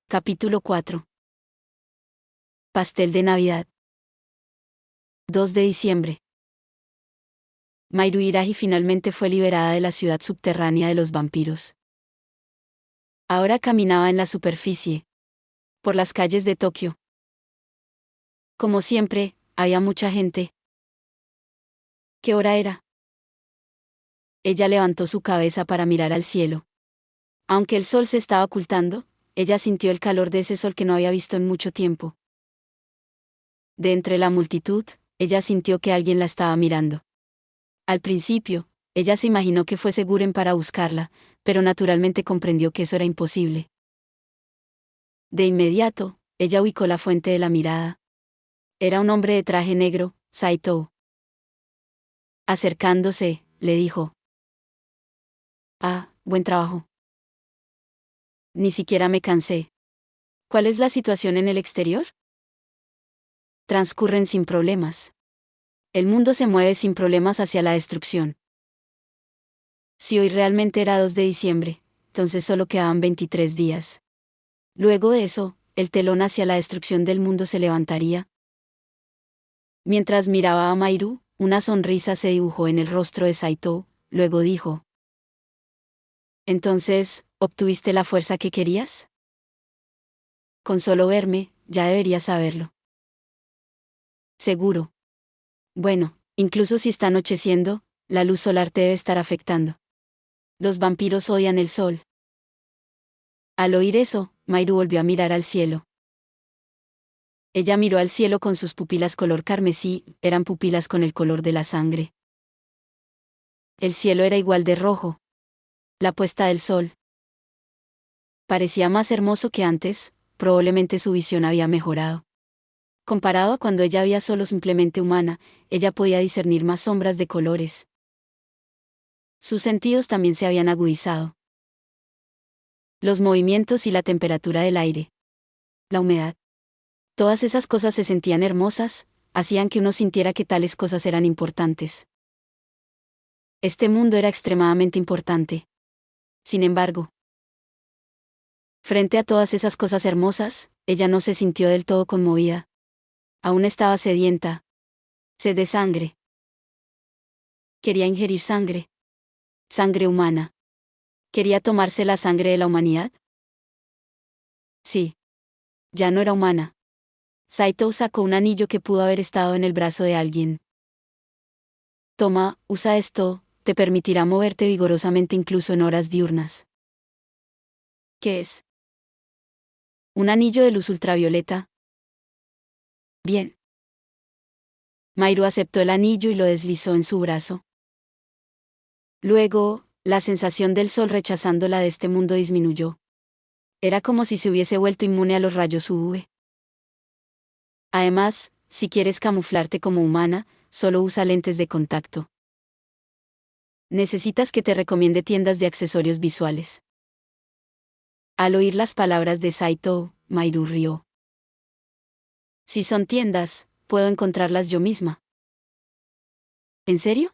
Capítulo 4. Pastel de Navidad. 2 de diciembre. Mairo Hiraji finalmente fue liberada de la ciudad subterránea de los vampiros. Ahora caminaba en la superficie, por las calles de Tokio. Como siempre, había mucha gente. ¿Qué hora era? Ella levantó su cabeza para mirar al cielo. Aunque el sol se estaba ocultando, ella sintió el calor de ese sol que no había visto en mucho tiempo. De entre la multitud, ella sintió que alguien la estaba mirando. Al principio, ella se imaginó que fuese Guren para buscarla, pero naturalmente comprendió que eso era imposible. De inmediato, ella ubicó la fuente de la mirada. Era un hombre de traje negro, Saito. Acercándose, le dijo: buen trabajo. Ni siquiera me cansé. ¿Cuál es la situación en el exterior? Transcurren sin problemas. El mundo se mueve sin problemas hacia la destrucción. Si hoy realmente era 2 de diciembre, entonces solo quedaban 23 días. Luego de eso, el telón hacia la destrucción del mundo se levantaría. Mientras miraba a Mairo, una sonrisa se dibujó en el rostro de Saito, luego dijo: «Entonces, ¿obtuviste la fuerza que querías? Con solo verme, ya deberías saberlo». «Seguro. Bueno, incluso si está anocheciendo, la luz solar te debe estar afectando. Los vampiros odian el sol». Al oír eso, Mairo volvió a mirar al cielo. Ella miró al cielo con sus pupilas color carmesí, eran pupilas con el color de la sangre. El cielo era igual de rojo. La puesta del sol parecía más hermoso que antes, probablemente su visión había mejorado. Comparado a cuando ella había solo simplemente humana, ella podía discernir más sombras de colores. Sus sentidos también se habían agudizado. Los movimientos y la temperatura del aire. La humedad. Todas esas cosas se sentían hermosas, hacían que uno sintiera que tales cosas eran importantes. Este mundo era extremadamente importante. Sin embargo, frente a todas esas cosas hermosas, ella no se sintió del todo conmovida. Aún estaba sedienta. Sed de sangre. Quería ingerir sangre. Sangre humana. ¿Quería tomarse la sangre de la humanidad? Sí. Ya no era humana. Saito sacó un anillo que pudo haber estado en el brazo de alguien. Toma, usa esto, te permitirá moverte vigorosamente incluso en horas diurnas. ¿Qué es? Un anillo de luz ultravioleta. Bien. Mairo aceptó el anillo y lo deslizó en su brazo. Luego, la sensación del sol rechazándola de este mundo disminuyó. Era como si se hubiese vuelto inmune a los rayos UV. Además, si quieres camuflarte como humana, solo usa lentes de contacto. Necesitas que te recomiende tiendas de accesorios visuales. Al oír las palabras de Saito, Mairo rió. Si son tiendas, puedo encontrarlas yo misma. ¿En serio?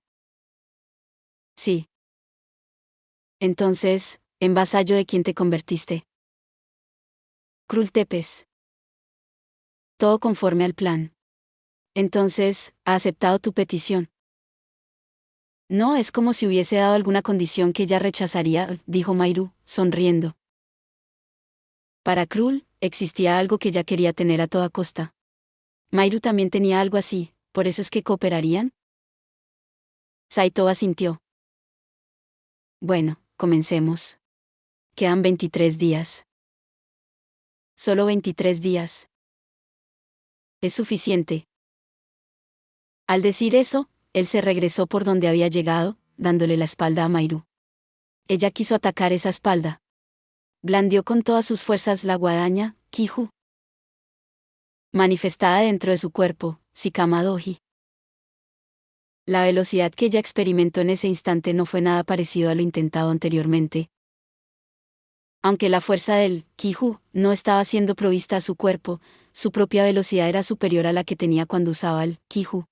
Sí. Entonces, ¿en vasallo de quién te convertiste? Krul Tepes. Todo conforme al plan. Entonces, ¿ha aceptado tu petición? No es como si hubiese dado alguna condición que ella rechazaría, dijo Mairo, sonriendo. Para Krul, existía algo que ella quería tener a toda costa. Mairo también tenía algo así, ¿por eso es que cooperarían? Saito asintió. Bueno, comencemos. Quedan 23 días. Solo 23 días. Es suficiente. Al decir eso, él se regresó por donde había llegado, dándole la espalda a Mairo. Ella quiso atacar esa espalda. Blandió con todas sus fuerzas la guadaña, Kiju, manifestada dentro de su cuerpo, Shikamadoji. La velocidad que ella experimentó en ese instante no fue nada parecido a lo intentado anteriormente. Aunque la fuerza del Kiju no estaba siendo provista a su cuerpo, su propia velocidad era superior a la que tenía cuando usaba el Kiju.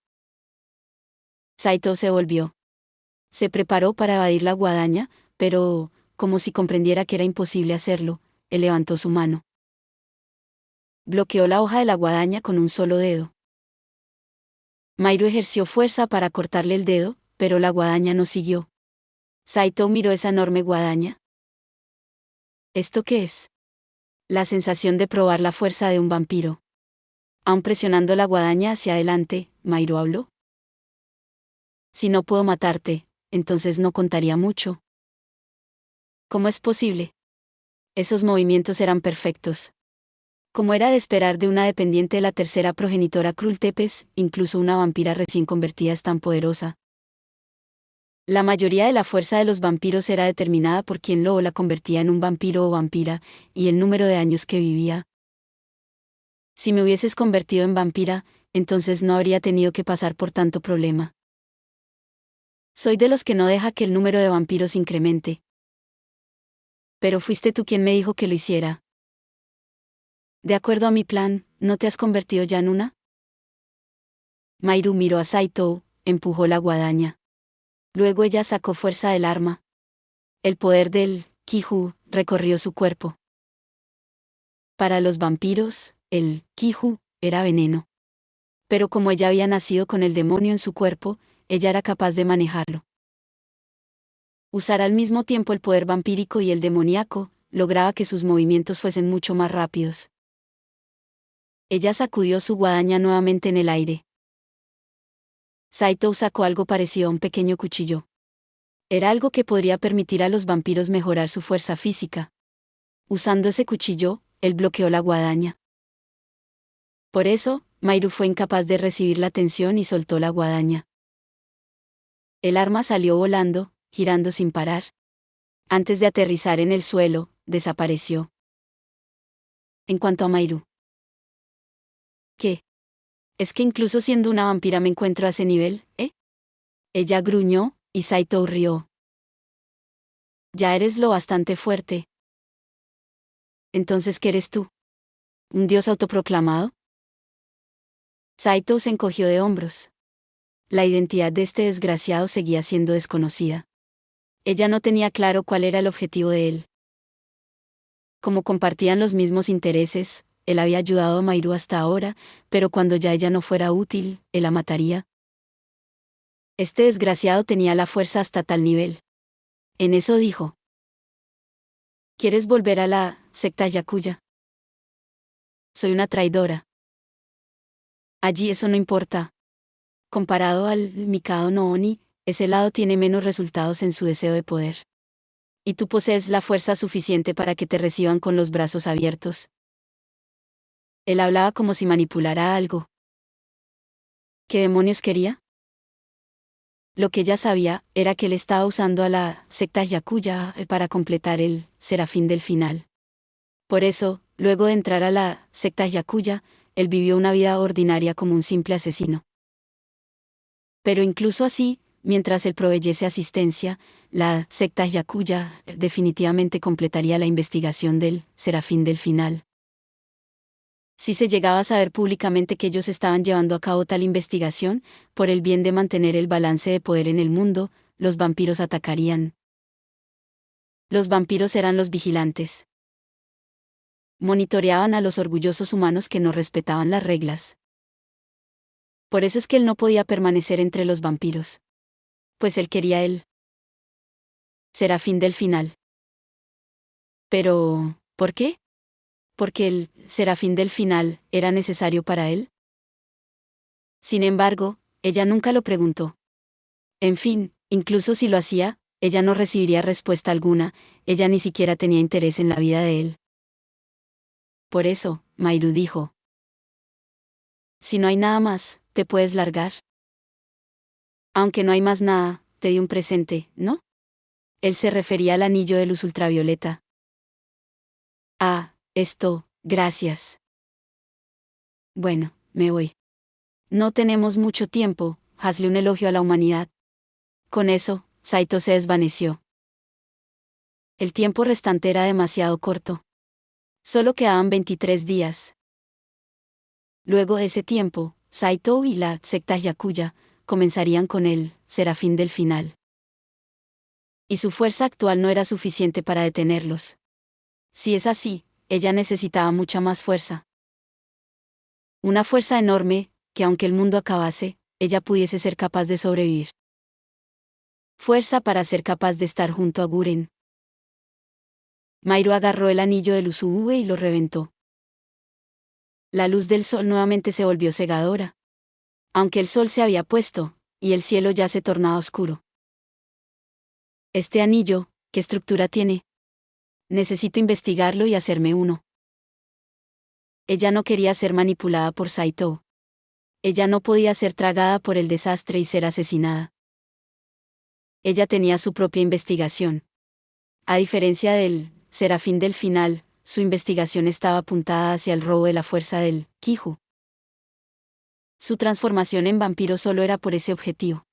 Saito se volvió. Se preparó para evadir la guadaña, pero, como si comprendiera que era imposible hacerlo, él levantó su mano. bloqueó la hoja de la guadaña con un solo dedo. Mairo ejerció fuerza para cortarle el dedo, pero la guadaña no siguió. Saito miró esa enorme guadaña. ¿Esto qué es? La sensación de probar la fuerza de un vampiro. Aún presionando la guadaña hacia adelante, Mairo habló. Si no puedo matarte, entonces no contaría mucho. ¿Cómo es posible? Esos movimientos eran perfectos. Como era de esperar de una dependiente de la tercera progenitora Krultepes, incluso una vampira recién convertida es tan poderosa. La mayoría de la fuerza de los vampiros era determinada por quién lo o la convertía en un vampiro o vampira, y el número de años que vivía. Si me hubieses convertido en vampira, entonces no habría tenido que pasar por tanto problema. Soy de los que no deja que el número de vampiros incremente. Pero fuiste tú quien me dijo que lo hiciera. De acuerdo a mi plan, ¿no te has convertido ya en una? Mairo miró a Saito, empujó la guadaña. Luego ella sacó fuerza del arma. El poder del Kiju recorrió su cuerpo. Para los vampiros, el Kiju era veneno. Pero como ella había nacido con el demonio en su cuerpo, ella era capaz de manejarlo. Usar al mismo tiempo el poder vampírico y el demoníaco, lograba que sus movimientos fuesen mucho más rápidos. Ella sacudió su guadaña nuevamente en el aire. Saito sacó algo parecido a un pequeño cuchillo. Era algo que podría permitir a los vampiros mejorar su fuerza física. Usando ese cuchillo, él bloqueó la guadaña. Por eso, Mairo fue incapaz de recibir la tensión y soltó la guadaña. El arma salió volando, girando sin parar. Antes de aterrizar en el suelo, desapareció. En cuanto a Mairo. ¿Qué? ¿Es que incluso siendo una vampira me encuentro a ese nivel, eh? Ella gruñó, y Saito rió. Ya eres lo bastante fuerte. Entonces, ¿qué eres tú? ¿Un dios autoproclamado? Saito se encogió de hombros. La identidad de este desgraciado seguía siendo desconocida. Ella no tenía claro cuál era el objetivo de él. Como compartían los mismos intereses, él había ayudado a Mairo hasta ahora, pero cuando ya ella no fuera útil, él la mataría. Este desgraciado tenía la fuerza hasta tal nivel. En eso dijo. ¿Quieres volver a la secta Yakuya? Soy una traidora. Allí eso no importa. Comparado al Mikado no Oni, ese lado tiene menos resultados en su deseo de poder. Y tú posees la fuerza suficiente para que te reciban con los brazos abiertos. Él hablaba como si manipulara algo. ¿Qué demonios quería? Lo que ella sabía era que él estaba usando a la secta Yakuya para completar el serafín del final. Por eso, luego de entrar a la secta Yakuya, él vivió una vida ordinaria como un simple asesino. Pero incluso así, mientras él proveyese asistencia, la secta Yakuya definitivamente completaría la investigación del serafín del final. Si se llegaba a saber públicamente que ellos estaban llevando a cabo tal investigación, por el bien de mantener el balance de poder en el mundo, los vampiros atacarían. Los vampiros eran los vigilantes. Monitoreaban a los orgullosos humanos que no respetaban las reglas. Por eso es que él no podía permanecer entre los vampiros. Pues él quería el serafín del final. Pero, ¿por qué? Porque el serafín del final era necesario para él. Sin embargo, ella nunca lo preguntó. En fin, incluso si lo hacía, ella no recibiría respuesta alguna, ella ni siquiera tenía interés en la vida de él. Por eso, Mairo dijo. Si no hay nada más, te puedes largar. Aunque no hay más nada, te di un presente, ¿no? Él se refería al anillo de luz ultravioleta. Ah, esto, gracias. Bueno, me voy. No tenemos mucho tiempo, hazle un elogio a la humanidad. Con eso, Saito se desvaneció. El tiempo restante era demasiado corto. Solo quedaban 23 días. Luego de ese tiempo, Saito y la secta Yakuya comenzarían con el serafín del final. Y su fuerza actual no era suficiente para detenerlos. Si es así, ella necesitaba mucha más fuerza. Una fuerza enorme, que aunque el mundo acabase, ella pudiese ser capaz de sobrevivir. Fuerza para ser capaz de estar junto a Guren. Mairu agarró el anillo del Usuue y lo reventó. La luz del sol nuevamente se volvió cegadora. Aunque el sol se había puesto, y el cielo ya se tornaba oscuro. Este anillo, ¿qué estructura tiene? Necesito investigarlo y hacerme uno. Ella no quería ser manipulada por Saito. Ella no podía ser tragada por el desastre y ser asesinada. Ella tenía su propia investigación. A diferencia del serafín del final, su investigación estaba apuntada hacia el robo de la fuerza del Kiju. Su transformación en vampiro solo era por ese objetivo.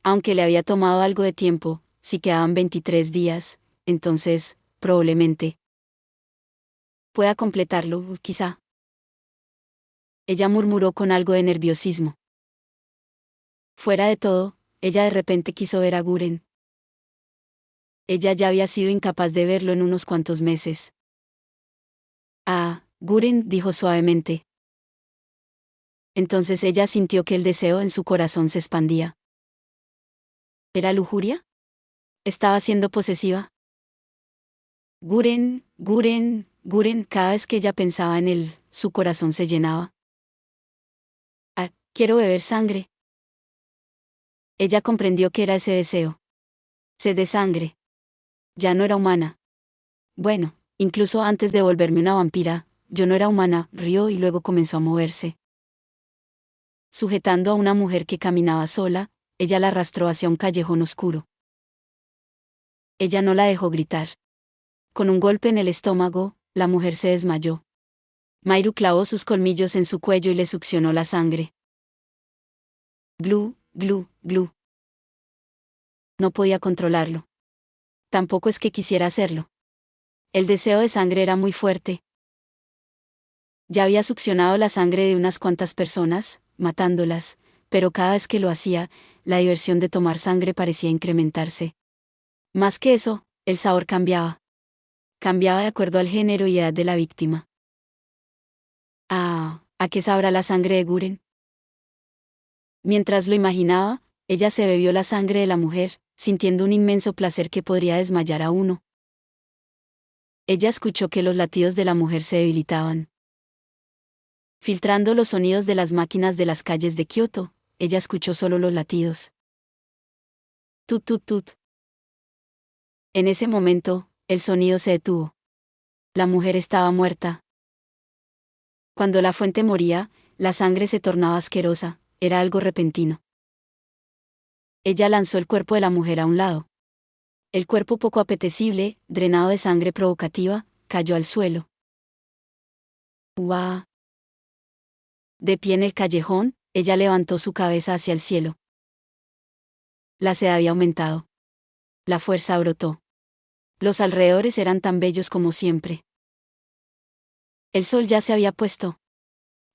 Aunque le había tomado algo de tiempo, si quedaban 23 días, entonces, probablemente, pueda completarlo, quizá. Ella murmuró con algo de nerviosismo. Fuera de todo, ella de repente quiso ver a Guren. Ella ya había sido incapaz de verlo en unos cuantos meses. Ah, Guren, dijo suavemente. Entonces ella sintió que el deseo en su corazón se expandía. ¿Era lujuria? ¿Estaba siendo posesiva? Guren, Guren, Guren, cada vez que ella pensaba en él, su corazón se llenaba. Ah, quiero beber sangre. Ella comprendió que era ese deseo. Sed de sangre. Ya no era humana. Bueno, incluso antes de volverme una vampira, yo no era humana, rió y luego comenzó a moverse. Sujetando a una mujer que caminaba sola, ella la arrastró hacia un callejón oscuro. Ella no la dejó gritar. Con un golpe en el estómago, la mujer se desmayó. Mairu clavó sus colmillos en su cuello y le succionó la sangre. Glu, glu, glu. No podía controlarlo. Tampoco es que quisiera hacerlo. El deseo de sangre era muy fuerte. Ya había succionado la sangre de unas cuantas personas, matándolas, pero cada vez que lo hacía, la diversión de tomar sangre parecía incrementarse. Más que eso, el sabor cambiaba. Cambiaba de acuerdo al género y edad de la víctima. Ah, ¿a qué sabrá la sangre de Guren? Mientras lo imaginaba, ella se bebió la sangre de la mujer, sintiendo un inmenso placer que podría desmayar a uno. Ella escuchó que los latidos de la mujer se debilitaban. Filtrando los sonidos de las máquinas de las calles de Kioto, ella escuchó solo los latidos. Tut tut tut. En ese momento, el sonido se detuvo. La mujer estaba muerta. Cuando la fuente moría, la sangre se tornaba asquerosa, era algo repentino. Ella lanzó el cuerpo de la mujer a un lado. El cuerpo poco apetecible, drenado de sangre provocativa, cayó al suelo. ¡Uah! De pie en el callejón, ella levantó su cabeza hacia el cielo. La sed había aumentado. La fuerza brotó. Los alrededores eran tan bellos como siempre. El sol ya se había puesto.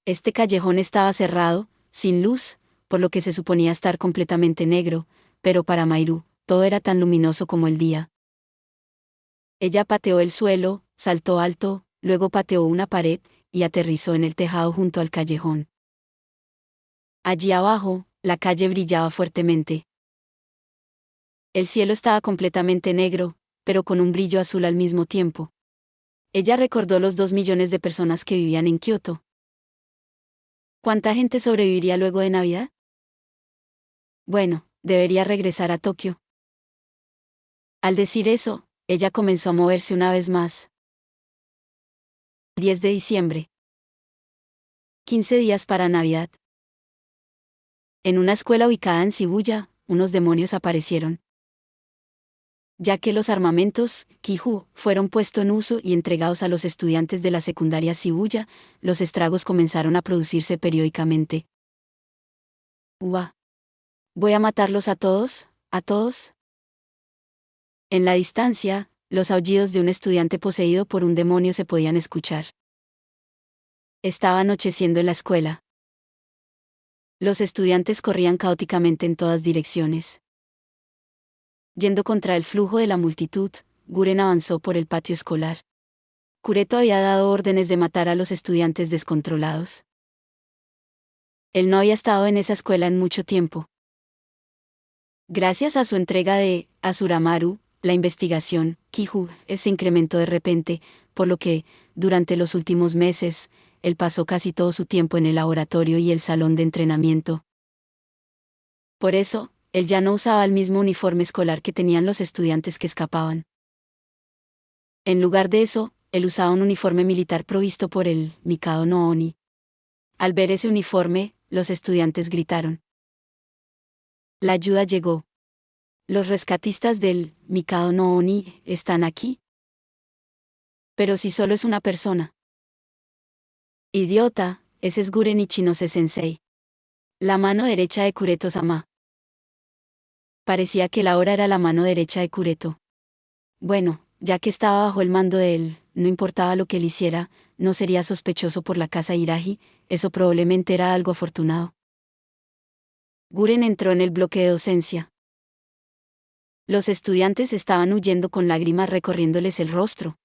Este callejón estaba cerrado, sin luz, por lo que se suponía estar completamente negro, pero para Mairu, todo era tan luminoso como el día. Ella pateó el suelo, saltó alto, luego pateó una pared, y aterrizó en el tejado junto al callejón. Allí abajo, la calle brillaba fuertemente. El cielo estaba completamente negro, pero con un brillo azul al mismo tiempo. Ella recordó los 2 millones de personas que vivían en Kioto. ¿Cuánta gente sobreviviría luego de Navidad? Bueno, debería regresar a Tokio. Al decir eso, ella comenzó a moverse una vez más. 10 de diciembre. 15 días para Navidad. En una escuela ubicada en Shibuya, unos demonios aparecieron. Ya que los armamentos, Kiju, fueron puestos en uso y entregados a los estudiantes de la secundaria Shibuya, los estragos comenzaron a producirse periódicamente. ¡Uah! ¿Voy a matarlos a todos? ¿A todos? En la distancia, los aullidos de un estudiante poseído por un demonio se podían escuchar. Estaba anocheciendo en la escuela. Los estudiantes corrían caóticamente en todas direcciones. Yendo contra el flujo de la multitud, Guren avanzó por el patio escolar. Kureto había dado órdenes de matar a los estudiantes descontrolados. Él no había estado en esa escuela en mucho tiempo. Gracias a su entrega de Azuramaru, la investigación, Kiju, se incrementó de repente, por lo que, durante los últimos meses, él pasó casi todo su tiempo en el laboratorio y el salón de entrenamiento. Por eso, él ya no usaba el mismo uniforme escolar que tenían los estudiantes que escapaban. En lugar de eso, él usaba un uniforme militar provisto por el Mikado no Oni. Al ver ese uniforme, los estudiantes gritaron. La ayuda llegó. Los rescatistas del Mikado no Oni están aquí. Pero si solo es una persona. Idiota, ese es Guren Ichinose Sensei. La mano derecha de Kureto-sama. Parecía que la hora era la mano derecha de Kureto. Bueno, ya que estaba bajo el mando de él, no importaba lo que él hiciera, no sería sospechoso por la casa Hiraji, eso probablemente era algo afortunado. Guren entró en el bloque de docencia. Los estudiantes estaban huyendo con lágrimas recorriéndoles el rostro.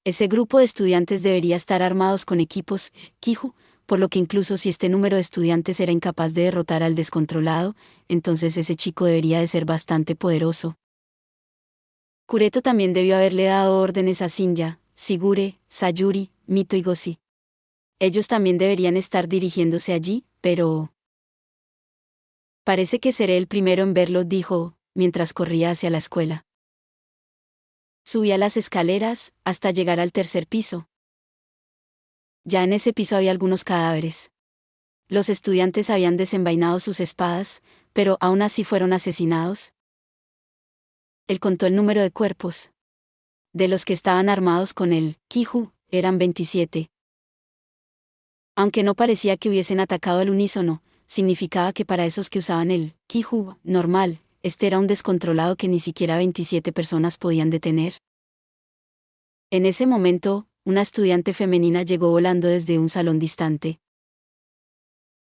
Ese grupo de estudiantes debería estar armados con equipos Kiju, por lo que incluso si este número de estudiantes era incapaz de derrotar al descontrolado, entonces ese chico debería de ser bastante poderoso. Kureto también debió haberle dado órdenes a Shinya, Shigure, Sayuri, Mito y Goshi. Ellos también deberían estar dirigiéndose allí, pero... Parece que seré el primero en verlo, dijo, mientras corría hacia la escuela. Subía las escaleras, hasta llegar al tercer piso. Ya en ese piso había algunos cadáveres. Los estudiantes habían desenvainado sus espadas, pero aún así fueron asesinados. Él contó el número de cuerpos. De los que estaban armados con el Kiju, eran 27. Aunque no parecía que hubiesen atacado al unísono, significaba que para esos que usaban el Kiju normal, este era un descontrolado que ni siquiera 27 personas podían detener. En ese momento, una estudiante femenina llegó volando desde un salón distante.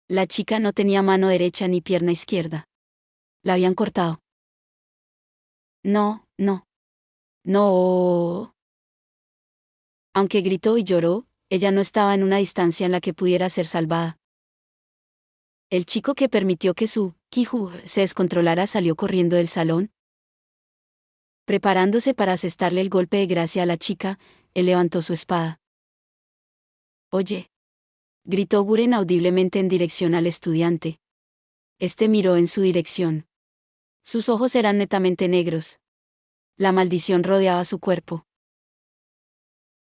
La chica no tenía mano derecha ni pierna izquierda. La habían cortado. No, no. No. Aunque gritó y lloró, ella no estaba en una distancia en la que pudiera ser salvada. El chico que permitió que su Kiju se descontrolara salió corriendo del salón. Preparándose para asestarle el golpe de gracia a la chica, él levantó su espada. Oye. Gritó Guren audiblemente en dirección al estudiante. Este miró en su dirección. Sus ojos eran netamente negros. La maldición rodeaba su cuerpo.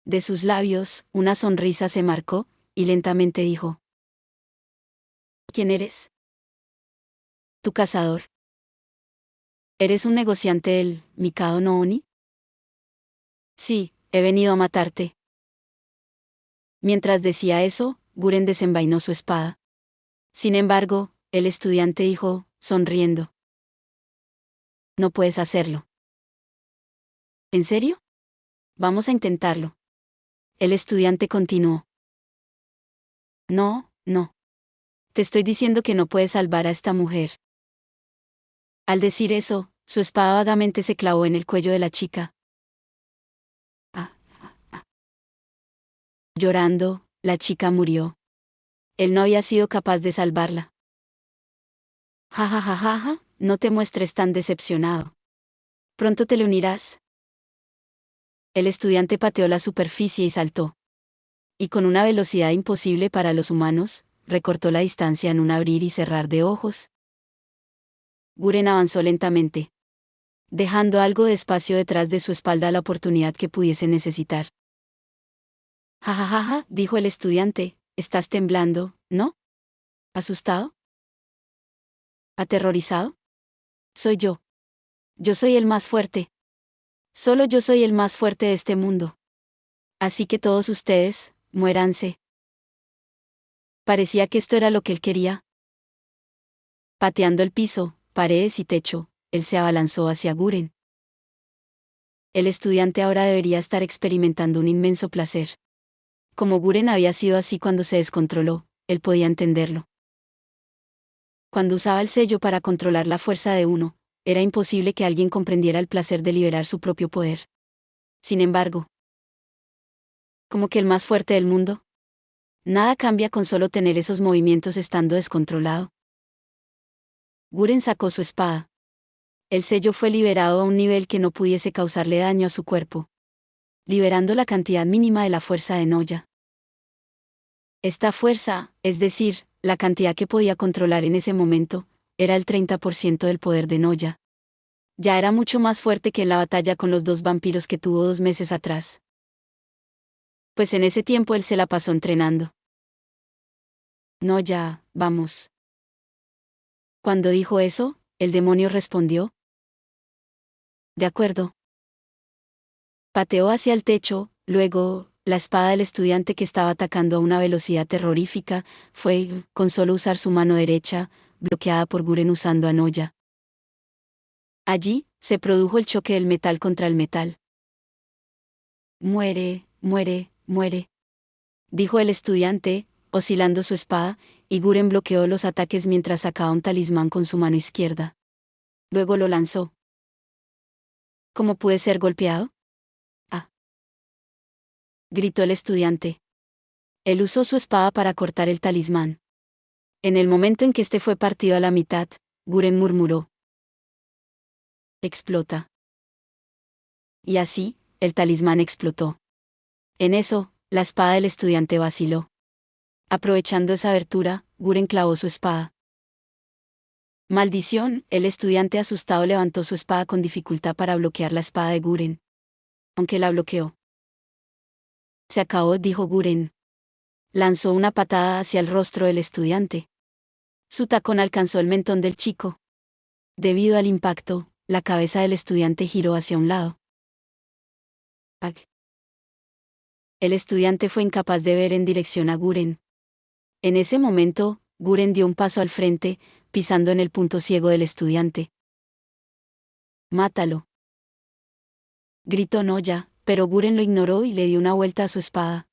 De sus labios, una sonrisa se marcó, y lentamente dijo. ¿Quién eres? Tu cazador. ¿Eres un negociante del Mikado no Oni? Sí, he venido a matarte. Mientras decía eso, Guren desenvainó su espada. Sin embargo, el estudiante dijo, sonriendo. No puedes hacerlo. ¿En serio? Vamos a intentarlo. El estudiante continuó. No, no. Te estoy diciendo que no puedes salvar a esta mujer. Al decir eso, su espada vagamente se clavó en el cuello de la chica. Llorando, la chica murió. Él no había sido capaz de salvarla. Ja ja ja ja ja, no te muestres tan decepcionado. Pronto te le unirás. El estudiante pateó la superficie y saltó. Y con una velocidad imposible para los humanos, recortó la distancia en un abrir y cerrar de ojos. Guren avanzó lentamente, dejando algo de espacio detrás de su espalda a la oportunidad que pudiese necesitar. Ja ja ja ja, dijo el estudiante, estás temblando, ¿no? ¿Asustado? ¿Aterrorizado? Soy yo. Yo soy el más fuerte. Solo yo soy el más fuerte de este mundo. Así que todos ustedes, muéranse. Parecía que esto era lo que él quería. Pateando el piso, paredes y techo, él se abalanzó hacia Guren. El estudiante ahora debería estar experimentando un inmenso placer. Como Guren había sido así cuando se descontroló, él podía entenderlo. Cuando usaba el sello para controlar la fuerza de uno, era imposible que alguien comprendiera el placer de liberar su propio poder. Sin embargo, ¿como que el más fuerte del mundo? Nada cambia con solo tener esos movimientos estando descontrolado. Guren sacó su espada. El sello fue liberado a un nivel que no pudiese causarle daño a su cuerpo, liberando la cantidad mínima de la fuerza de Noya. Esta fuerza, es decir, la cantidad que podía controlar en ese momento, era el 30% del poder de Noya. Ya era mucho más fuerte que en la batalla con los 2 vampiros que tuvo 2 meses atrás. Pues en ese tiempo él se la pasó entrenando. Noya, vamos. Cuando dijo eso, el demonio respondió: de acuerdo. Pateó hacia el techo, luego, la espada del estudiante que estaba atacando a una velocidad terrorífica, fue, con solo usar su mano derecha, bloqueada por Guren usando a Noya. Allí, se produjo el choque del metal contra el metal. Muere, muere, muere, dijo el estudiante, oscilando su espada, y Guren bloqueó los ataques mientras sacaba un talismán con su mano izquierda. Luego lo lanzó. ¿Cómo pude ser golpeado? Ah, gritó el estudiante. Él usó su espada para cortar el talismán. En el momento en que este fue partido a la mitad, Guren murmuró: explota. Y así, el talismán explotó. En eso, la espada del estudiante vaciló. Aprovechando esa abertura, Guren clavó su espada. Maldición, el estudiante asustado levantó su espada con dificultad para bloquear la espada de Guren. Aunque la bloqueó. Se acabó, dijo Guren. Lanzó una patada hacia el rostro del estudiante. Su tacón alcanzó el mentón del chico. Debido al impacto, la cabeza del estudiante giró hacia un lado. ¡Ag! El estudiante fue incapaz de ver en dirección a Guren. En ese momento, Guren dio un paso al frente, pisando en el punto ciego del estudiante. ¡Mátalo!, gritó Noya, pero Guren lo ignoró y le dio una vuelta a su espada.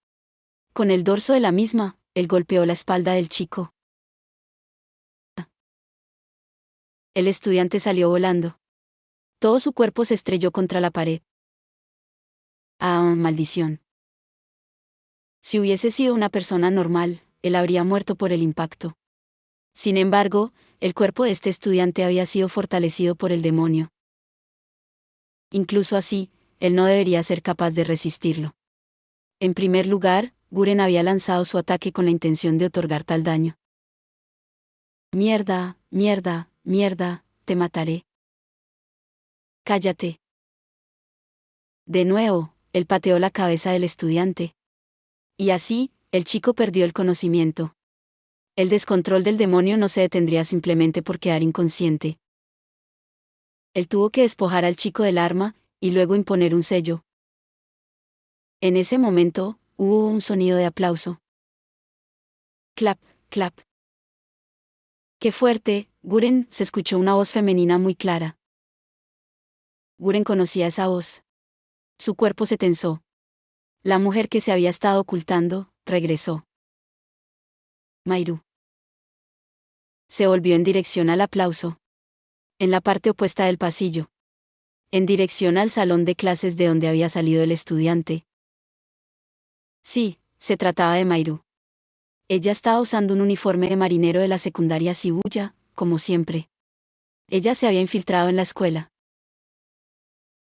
Con el dorso de la misma, él golpeó la espalda del chico. El estudiante salió volando. Todo su cuerpo se estrelló contra la pared. ¡Ah, maldición! Si hubiese sido una persona normal, él habría muerto por el impacto. Sin embargo, el cuerpo de este estudiante había sido fortalecido por el demonio. Incluso así, él no debería ser capaz de resistirlo. En primer lugar, Guren había lanzado su ataque con la intención de otorgar tal daño. Mierda, mierda, mierda, te mataré. Cállate. De nuevo, él pateó la cabeza del estudiante. Y así, el chico perdió el conocimiento. El descontrol del demonio no se detendría simplemente por quedar inconsciente. Él tuvo que despojar al chico del arma, y luego imponer un sello. En ese momento, hubo un sonido de aplauso. Clap, clap. ¡Qué fuerte, Guren!, se escuchó una voz femenina muy clara. Guren conocía esa voz. Su cuerpo se tensó. La mujer que se había estado ocultando, regresó. Mairu. Se volvió en dirección al aplauso. En la parte opuesta del pasillo. En dirección al salón de clases de donde había salido el estudiante. Sí, se trataba de Mairu. Ella estaba usando un uniforme de marinero de la secundaria Shibuya, como siempre. Ella se había infiltrado en la escuela.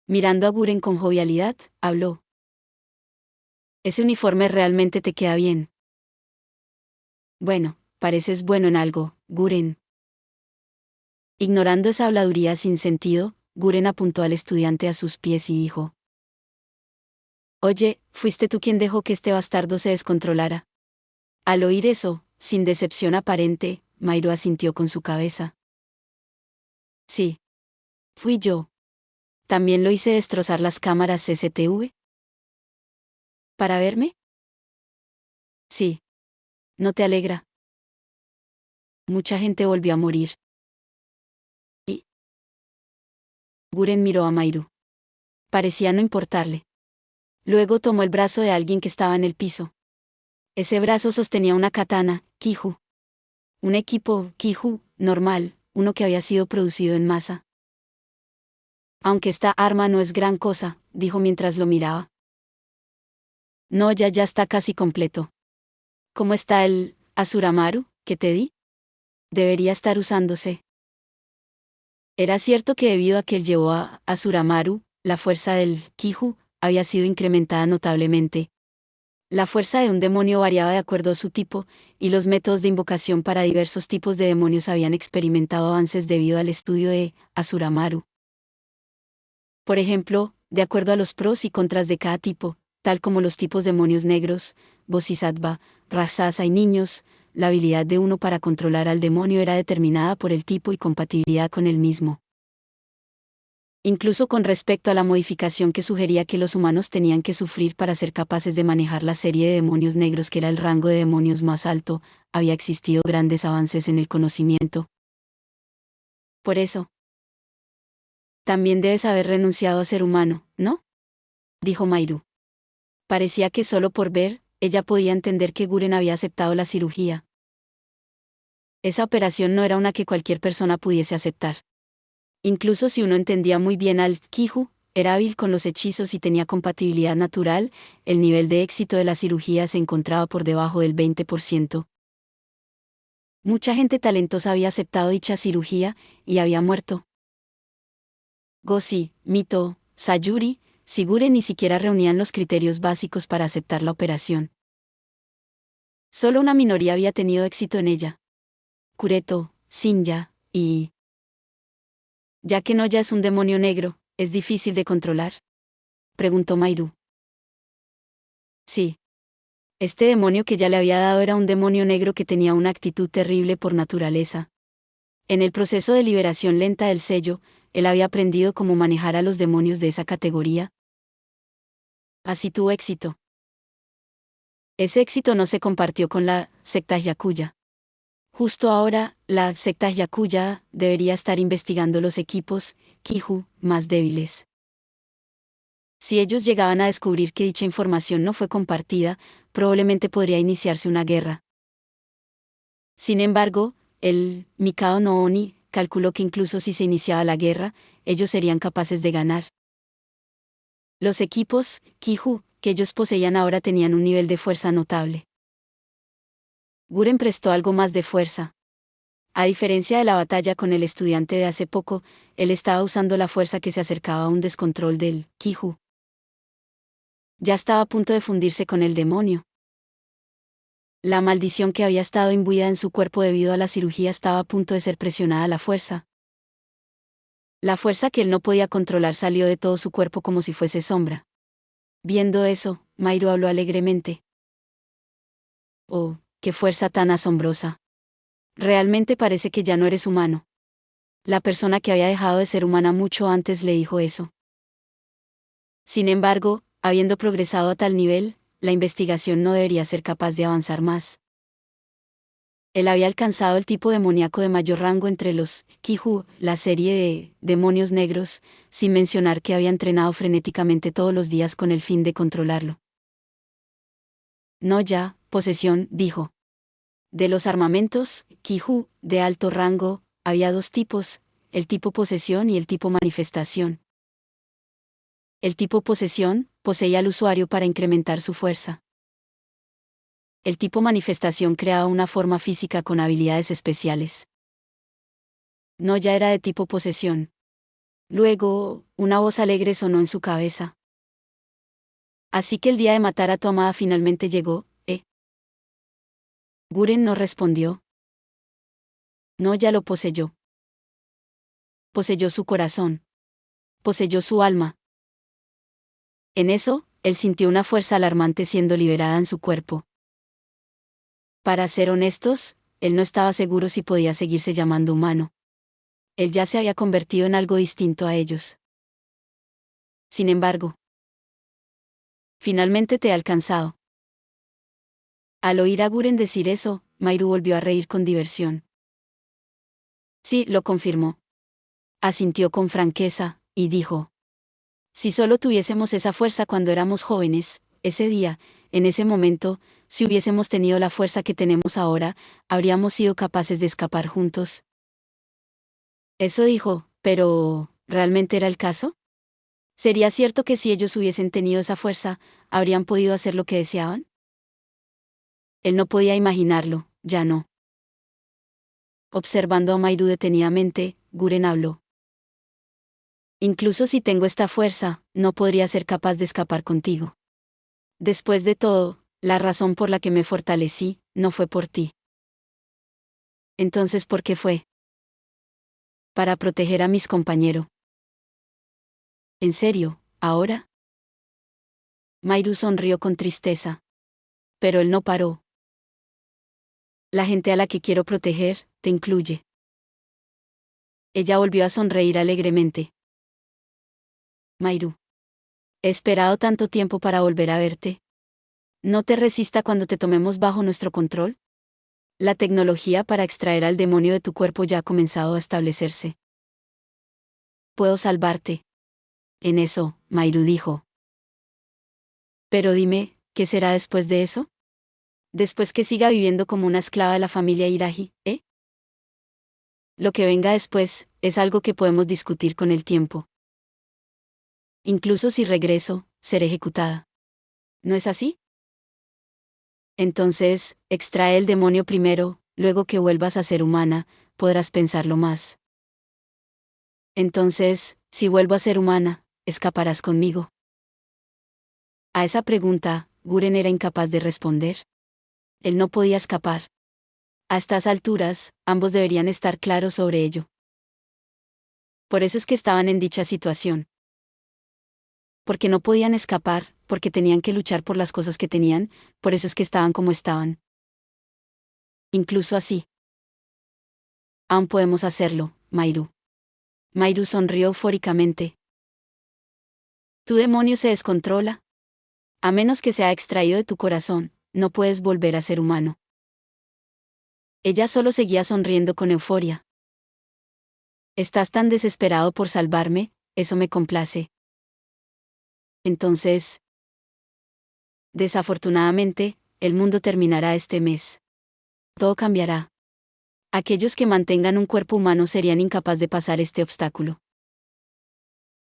Mirando a Guren con jovialidad, habló. Ese uniforme realmente te queda bien. Bueno, pareces bueno en algo, Guren. Ignorando esa habladuría sin sentido, Guren apuntó al estudiante a sus pies y dijo: Oye, ¿fuiste tú quien dejó que este bastardo se descontrolara? Al oír eso, sin decepción aparente, Mairu asintió con su cabeza. Sí. Fui yo. También lo hice destrozar las cámaras CCTV. ¿Para verme? Sí. ¿No te alegra? Mucha gente volvió a morir. Y Guren miró a Mairu. Parecía no importarle. Luego tomó el brazo de alguien que estaba en el piso. Ese brazo sostenía una katana, Kiju. Un equipo, Kiju, normal, uno que había sido producido en masa. Aunque esta arma no es gran cosa, dijo mientras lo miraba. No, ya está casi completo. ¿Cómo está el Asuramaru que te di? Debería estar usándose. Era cierto que debido a que él llevó a Asuramaru, la fuerza del Kiju había sido incrementada notablemente. La fuerza de un demonio variaba de acuerdo a su tipo, y los métodos de invocación para diversos tipos de demonios habían experimentado avances debido al estudio de Asuramaru. Por ejemplo, de acuerdo a los pros y contras de cada tipo, tal como los tipos demonios negros, Bodhisattva, Raksasa y niños, la habilidad de uno para controlar al demonio era determinada por el tipo y compatibilidad con el mismo. Incluso con respecto a la modificación que sugería que los humanos tenían que sufrir para ser capaces de manejar la serie de demonios negros que era el rango de demonios más alto, había existido grandes avances en el conocimiento. Por eso, también debes haber renunciado a ser humano, ¿no? Dijo Mairu. Parecía que solo por ver, ella podía entender que Guren había aceptado la cirugía. Esa operación no era una que cualquier persona pudiese aceptar. Incluso si uno entendía muy bien al Kiju, era hábil con los hechizos y tenía compatibilidad natural, el nivel de éxito de la cirugía se encontraba por debajo del 20%. Mucha gente talentosa había aceptado dicha cirugía, y había muerto. Goshi, Mito, Sayuri, Sigure ni siquiera reunían los criterios básicos para aceptar la operación. Solo una minoría había tenido éxito en ella. Kureto, Shinya, y... Ya que Noya es un demonio negro, ¿es difícil de controlar?, preguntó Mairu. Sí. Este demonio que ya le había dado era un demonio negro que tenía una actitud terrible por naturaleza. En el proceso de liberación lenta del sello, él había aprendido cómo manejar a los demonios de esa categoría. Así tuvo éxito. Ese éxito no se compartió con la secta Yakuya. Justo ahora, la secta Yakuya debería estar investigando los equipos Kiju más débiles. Si ellos llegaban a descubrir que dicha información no fue compartida, probablemente podría iniciarse una guerra. Sin embargo, el Mikao no Oni calculó que incluso si se iniciaba la guerra, ellos serían capaces de ganar. Los equipos Kiju que ellos poseían ahora tenían un nivel de fuerza notable. Guren prestó algo más de fuerza. A diferencia de la batalla con el estudiante de hace poco, él estaba usando la fuerza que se acercaba a un descontrol del Kiju. Ya estaba a punto de fundirse con el demonio. La maldición que había estado imbuida en su cuerpo debido a la cirugía estaba a punto de ser presionada a la fuerza. La fuerza que él no podía controlar salió de todo su cuerpo como si fuese sombra. Viendo eso, Mairu habló alegremente. Oh, qué fuerza tan asombrosa. Realmente parece que ya no eres humano. La persona que había dejado de ser humana mucho antes le dijo eso. Sin embargo, habiendo progresado a tal nivel, la investigación no debería ser capaz de avanzar más. Él había alcanzado el tipo demoníaco de mayor rango entre los Kiju, la serie de demonios negros, sin mencionar que había entrenado frenéticamente todos los días con el fin de controlarlo. No ya, posesión, dijo. De los armamentos, Kiju, de alto rango, había dos tipos, el tipo posesión y el tipo manifestación. El tipo posesión poseía al usuario para incrementar su fuerza. El tipo manifestación creaba una forma física con habilidades especiales. No ya era de tipo posesión. Luego, una voz alegre sonó en su cabeza. Así que el día de matar a tu amada finalmente llegó, ¿eh? Guren no respondió. No ya lo poseyó. Poseyó su corazón. Poseyó su alma. En eso, él sintió una fuerza alarmante siendo liberada en su cuerpo. Para ser honestos, él no estaba seguro si podía seguirse llamando humano. Él ya se había convertido en algo distinto a ellos. Sin embargo, finalmente te he alcanzado. Al oír a Guren decir eso, Mairu volvió a reír con diversión. Sí, lo confirmó. Asintió con franqueza, y dijo. Si solo tuviésemos esa fuerza cuando éramos jóvenes, ese día, en ese momento, si hubiésemos tenido la fuerza que tenemos ahora, habríamos sido capaces de escapar juntos. Eso dijo, pero ¿realmente era el caso? ¿Sería cierto que si ellos hubiesen tenido esa fuerza, habrían podido hacer lo que deseaban? Él no podía imaginarlo, ya no. Observando a Mairu detenidamente, Guren habló. Incluso si tengo esta fuerza, no podría ser capaz de escapar contigo. Después de todo, la razón por la que me fortalecí, no fue por ti. Entonces, ¿por qué fue? Para proteger a mis compañeros. ¿En serio, ahora? Mairu sonrió con tristeza. Pero él no paró. La gente a la que quiero proteger, te incluye. Ella volvió a sonreír alegremente. Mairu. He esperado tanto tiempo para volver a verte. ¿No te resista cuando te tomemos bajo nuestro control? La tecnología para extraer al demonio de tu cuerpo ya ha comenzado a establecerse. Puedo salvarte. En eso, Mairu dijo. Pero dime, ¿qué será después de eso? Después que siga viviendo como una esclava de la familia Iraji, ¿eh? Lo que venga después, es algo que podemos discutir con el tiempo. Incluso si regreso, seré ejecutada. ¿No es así? Entonces, extrae el demonio primero, luego que vuelvas a ser humana, podrás pensarlo más. Entonces, si vuelvo a ser humana, ¿escaparás conmigo? A esa pregunta, Guren era incapaz de responder. Él no podía escapar. A estas alturas, ambos deberían estar claros sobre ello. Por eso es que estaban en dicha situación. Porque no podían escapar, porque tenían que luchar por las cosas que tenían, por eso es que estaban como estaban. Incluso así. Aún podemos hacerlo, Mairu. Mairu sonrió eufóricamente. Tu demonio se descontrola. A menos que sea extraído de tu corazón, no puedes volver a ser humano. Ella solo seguía sonriendo con euforia. Estás tan desesperado por salvarme, eso me complace. Entonces, desafortunadamente, el mundo terminará este mes. Todo cambiará. Aquellos que mantengan un cuerpo humano serían incapaces de pasar este obstáculo.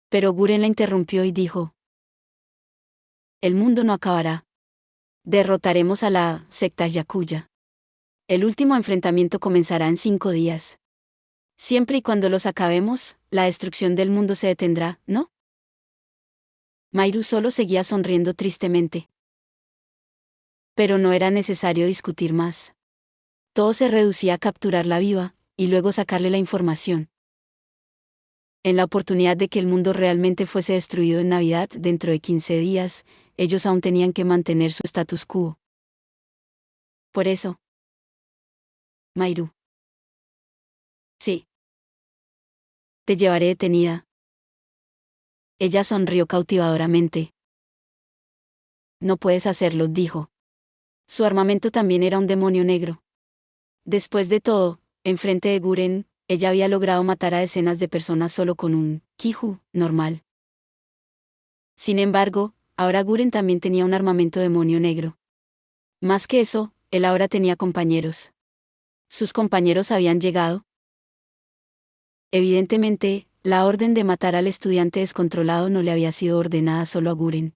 Pero Guren la interrumpió y dijo: el mundo no acabará. Derrotaremos a la secta Yakuya. El último enfrentamiento comenzará en 5 días. Siempre y cuando los acabemos, la destrucción del mundo se detendrá, ¿no? Mairu solo seguía sonriendo tristemente. Pero no era necesario discutir más. Todo se reducía a capturarla viva, y luego sacarle la información. En la oportunidad de que el mundo realmente fuese destruido en Navidad dentro de 15 días, ellos aún tenían que mantener su status quo. Por eso. Mairu. Sí. Te llevaré detenida. Ella sonrió cautivadoramente. No puedes hacerlo, dijo. Su armamento también era un demonio negro. Después de todo, enfrente de Guren, ella había logrado matar a decenas de personas solo con un Kiju normal. Sin embargo, ahora Guren también tenía un armamento demonio negro. Más que eso, él ahora tenía compañeros. ¿Sus compañeros habían llegado? Evidentemente, la orden de matar al estudiante descontrolado no le había sido ordenada solo a Guren.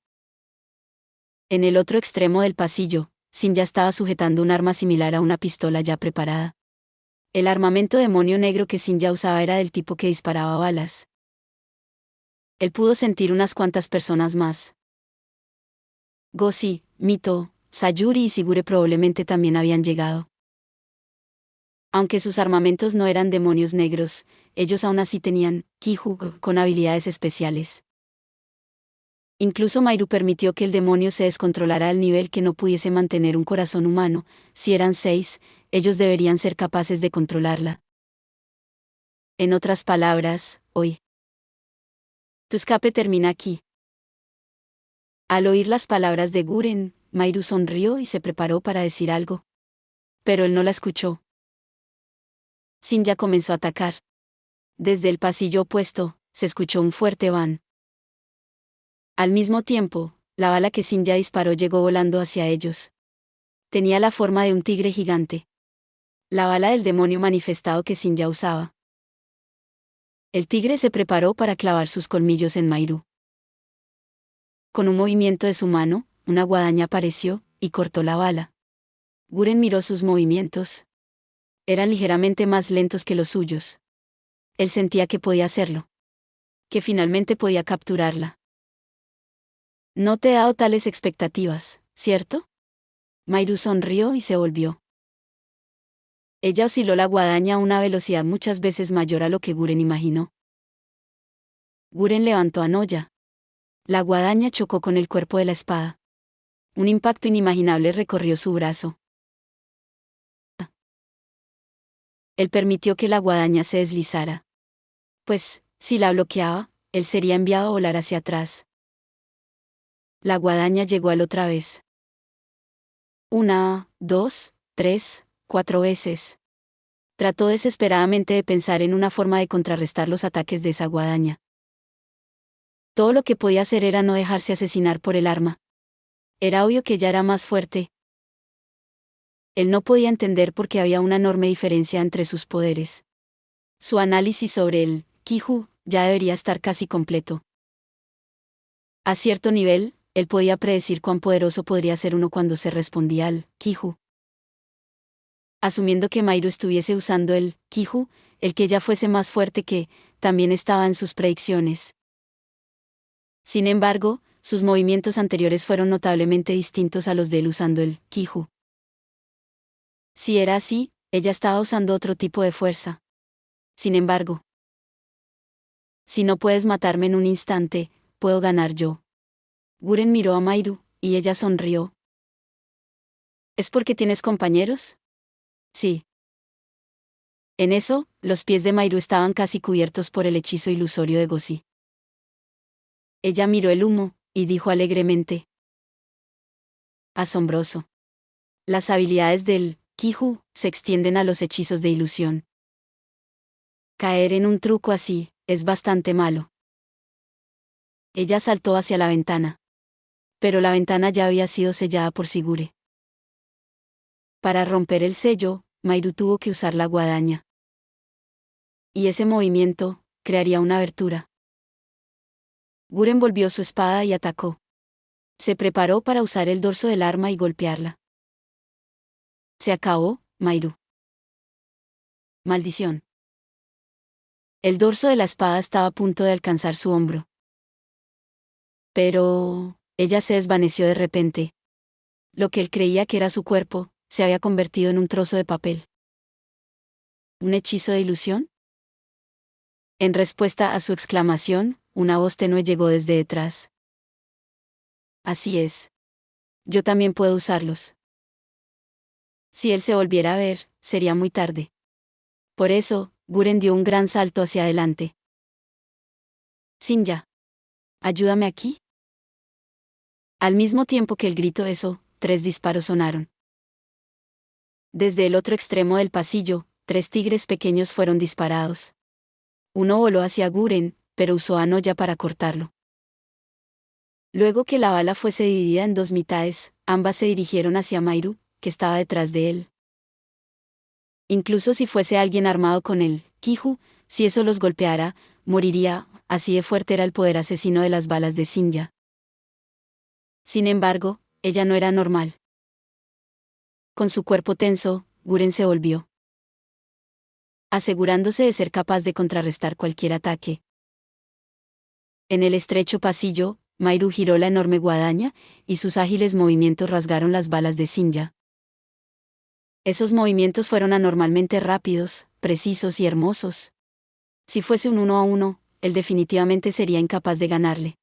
En el otro extremo del pasillo, Sin ya estaba sujetando un arma similar a una pistola ya preparada. El armamento demonio negro que Sin ya usaba era del tipo que disparaba balas. Él pudo sentir unas cuantas personas más. Gosi, Mito, Sayuri y Sigure probablemente también habían llegado. Aunque sus armamentos no eran demonios negros, ellos aún así tenían Kiju con habilidades especiales. Incluso Mairu permitió que el demonio se descontrolara al nivel que no pudiese mantener un corazón humano. Si eran 6, ellos deberían ser capaces de controlarla. En otras palabras, hoy. Tu escape termina aquí. Al oír las palabras de Guren, Mairu sonrió y se preparó para decir algo. Pero él no la escuchó. Sin ya comenzó a atacar. Desde el pasillo opuesto, se escuchó un fuerte van. Al mismo tiempo, la bala que Sin ya disparó llegó volando hacia ellos. Tenía la forma de un tigre gigante. La bala del demonio manifestado que Sin ya usaba. El tigre se preparó para clavar sus colmillos en Mairu. Con un movimiento de su mano, una guadaña apareció, y cortó la bala. Guren miró sus movimientos. Eran ligeramente más lentos que los suyos. Él sentía que podía hacerlo. Que finalmente podía capturarla. No te he dado tales expectativas, ¿cierto? Mairu sonrió y se volvió. Ella osciló la guadaña a una velocidad muchas veces mayor a lo que Guren imaginó. Guren levantó a Noya. La guadaña chocó con el cuerpo de la espada. Un impacto inimaginable recorrió su brazo. Él permitió que la guadaña se deslizara. Pues, si la bloqueaba, él sería enviado a volar hacia atrás. La guadaña llegó a él otra vez. 1, 2, 3, 4 veces. Trató desesperadamente de pensar en una forma de contrarrestar los ataques de esa guadaña. Todo lo que podía hacer era no dejarse asesinar por el arma. Era obvio que ella era más fuerte. Él no podía entender por qué había una enorme diferencia entre sus poderes. Su análisis sobre el Kiju ya debería estar casi completo. A cierto nivel, él podía predecir cuán poderoso podría ser uno cuando se respondía al Kiju. Asumiendo que Mairu estuviese usando el Kiju, el que ella fuese más fuerte que, también estaba en sus predicciones. Sin embargo, sus movimientos anteriores fueron notablemente distintos a los de él usando el Kiju. Si era así, ella estaba usando otro tipo de fuerza. Sin embargo, si no puedes matarme en un instante, puedo ganar yo. Guren miró a Mairu, y ella sonrió. ¿Es porque tienes compañeros? Sí. En eso, los pies de Mairu estaban casi cubiertos por el hechizo ilusorio de Gozi. Ella miró el humo, y dijo alegremente. Asombroso. Las habilidades del Kiju se extienden a los hechizos de ilusión. Caer en un truco así, es bastante malo. Ella saltó hacia la ventana. Pero la ventana ya había sido sellada por Sigure. Para romper el sello, Mairu tuvo que usar la guadaña. Y ese movimiento crearía una abertura. Guren volvió su espada y atacó. Se preparó para usar el dorso del arma y golpearla. Se acabó, Mairu. Maldición. El dorso de la espada estaba a punto de alcanzar su hombro. Pero ella se desvaneció de repente. Lo que él creía que era su cuerpo, se había convertido en un trozo de papel. ¿Un hechizo de ilusión? En respuesta a su exclamación, una voz tenue llegó desde detrás. Así es. Yo también puedo usarlos. Si él se volviera a ver, sería muy tarde. Por eso, Guren dio un gran salto hacia adelante. Sinja. ¿Ayúdame aquí? Al mismo tiempo que el grito eso, 3 disparos sonaron. Desde el otro extremo del pasillo, 3 tigres pequeños fueron disparados. Uno voló hacia Guren, pero usó a Noya para cortarlo. Luego que la bala fuese dividida en 2 mitades, ambas se dirigieron hacia Mairu, que estaba detrás de él. Incluso si fuese alguien armado con el Kiju, si eso los golpeara, moriría, así de fuerte era el poder asesino de las balas de Sinja. Sin embargo, ella no era normal. Con su cuerpo tenso, Guren se volvió, asegurándose de ser capaz de contrarrestar cualquier ataque. En el estrecho pasillo, Mairu giró la enorme guadaña, y sus ágiles movimientos rasgaron las balas de Sinja. Esos movimientos fueron anormalmente rápidos, precisos y hermosos. Si fuese un 1 a 1, él definitivamente sería incapaz de ganarle.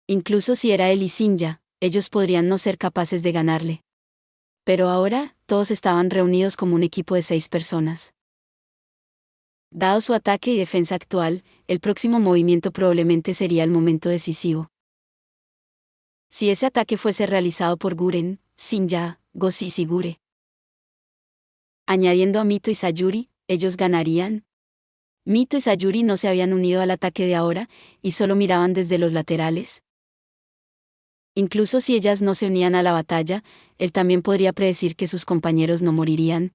Incluso si era él y Sinja, ellos podrían no ser capaces de ganarle. Pero ahora, todos estaban reunidos como un equipo de 6 personas. Dado su ataque y defensa actual, el próximo movimiento probablemente sería el momento decisivo. Si ese ataque fuese realizado por Guren, Sinja, Gozi y Sigure, añadiendo a Mito y Sayuri, ellos ganarían. Mito y Sayuri no se habían unido al ataque de ahora, y solo miraban desde los laterales. Incluso si ellas no se unían a la batalla, él también podría predecir que sus compañeros no morirían.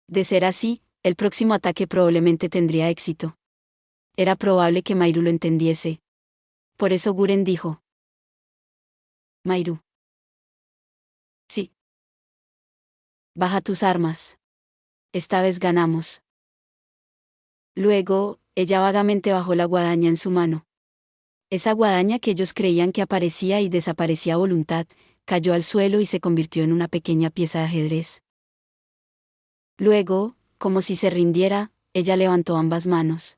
De ser así, el próximo ataque probablemente tendría éxito. Era probable que Mairu lo entendiese. Por eso Guren dijo: Mairu. Sí. Baja tus armas. Esta vez ganamos. Luego, ella vagamente bajó la guadaña en su mano. Esa guadaña que ellos creían que aparecía y desaparecía a voluntad, cayó al suelo y se convirtió en una pequeña pieza de ajedrez. Luego, como si se rindiera, ella levantó ambas manos.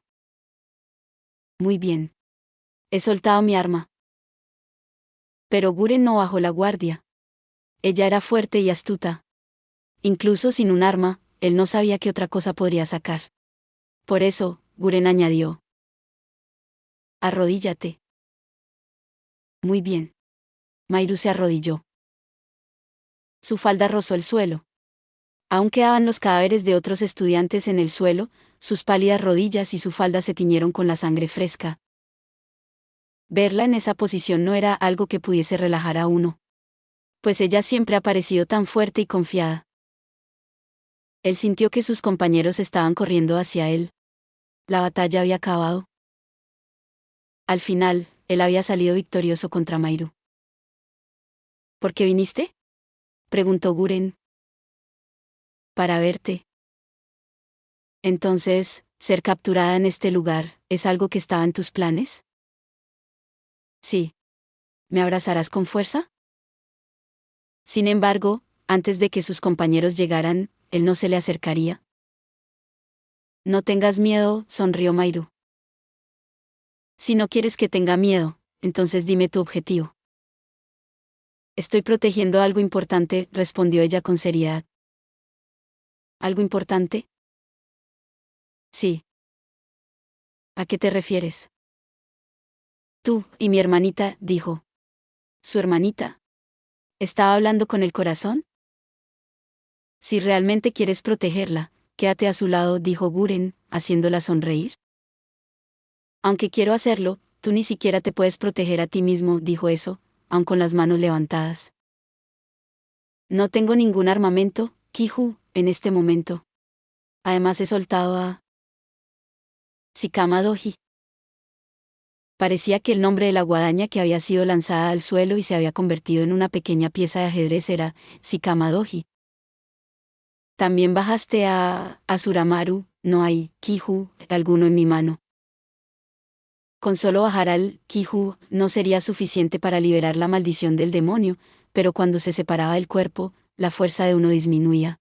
Muy bien. He soltado mi arma. Pero Guren no bajó la guardia. Ella era fuerte y astuta. Incluso sin un arma, él no sabía qué otra cosa podría sacar. Por eso, Guren añadió: arrodíllate. Muy bien. Mairu se arrodilló. Su falda rozó el suelo. Aún quedaban los cadáveres de otros estudiantes en el suelo, sus pálidas rodillas y su falda se tiñeron con la sangre fresca. Verla en esa posición no era algo que pudiese relajar a uno. Pues ella siempre ha parecido tan fuerte y confiada. Él sintió que sus compañeros estaban corriendo hacia él. La batalla había acabado. Al final, él había salido victorioso contra Mairu. ¿Por qué viniste?, preguntó Guren. Para verte. Entonces, ser capturada en este lugar, ¿es algo que estaba en tus planes? Sí. ¿Me abrazarás con fuerza? Sin embargo, antes de que sus compañeros llegaran, él no se le acercaría. No tengas miedo, sonrió Mairu. Si no quieres que tenga miedo, entonces dime tu objetivo. Estoy protegiendo algo importante, respondió ella con seriedad. ¿Algo importante? Sí. ¿A qué te refieres? Tú y mi hermanita, dijo. ¿Su hermanita? ¿Estaba hablando con el corazón? Si realmente quieres protegerla, quédate a su lado, dijo Guren, haciéndola sonreír. Aunque quiero hacerlo, tú ni siquiera te puedes proteger a ti mismo, dijo eso, aun con las manos levantadas. No tengo ningún armamento, Kiju, en este momento. Además he soltado a Shikama Doji. Parecía que el nombre de la guadaña que había sido lanzada al suelo y se había convertido en una pequeña pieza de ajedrez era Shikama Doji. También bajaste a Asuramaru, no hay Kiju alguno en mi mano. Con solo bajar al Kiju no sería suficiente para liberar la maldición del demonio, pero cuando se separaba del cuerpo, la fuerza de uno disminuía.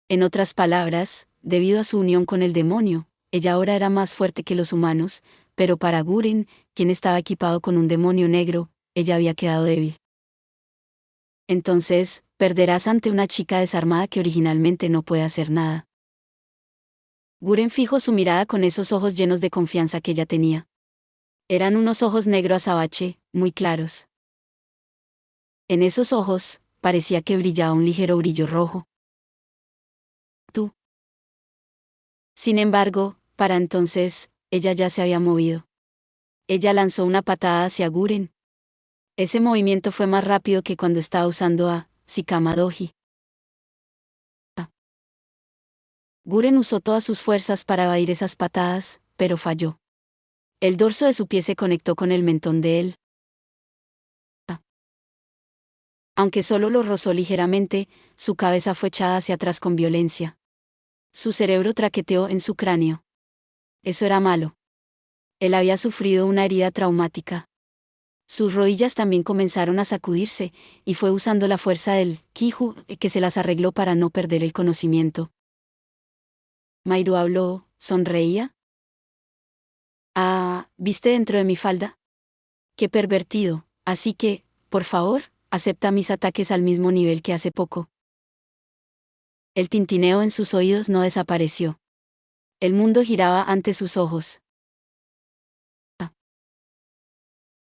En otras palabras, debido a su unión con el demonio, ella ahora era más fuerte que los humanos, pero para Guren, quien estaba equipado con un demonio negro, ella había quedado débil. Entonces, perderás ante una chica desarmada que originalmente no puede hacer nada. Guren fijó su mirada con esos ojos llenos de confianza que ella tenía. Eran unos ojos negro azabache, muy claros. En esos ojos, parecía que brillaba un ligero brillo rojo. Tú. Sin embargo, para entonces, ella ya se había movido. Ella lanzó una patada hacia Guren. Ese movimiento fue más rápido que cuando estaba usando a Shikama Doji. Guren usó todas sus fuerzas para evadir esas patadas, pero falló. El dorso de su pie se conectó con el mentón de él. Aunque solo lo rozó ligeramente, su cabeza fue echada hacia atrás con violencia. Su cerebro traqueteó en su cráneo. Eso era malo. Él había sufrido una herida traumática. Sus rodillas también comenzaron a sacudirse, y fue usando la fuerza del Kiju que se las arregló para no perder el conocimiento. Mairu habló, sonreía. Ah, ¿viste dentro de mi falda? Qué pervertido, así que, por favor, acepta mis ataques al mismo nivel que hace poco. El tintineo en sus oídos no desapareció. El mundo giraba ante sus ojos.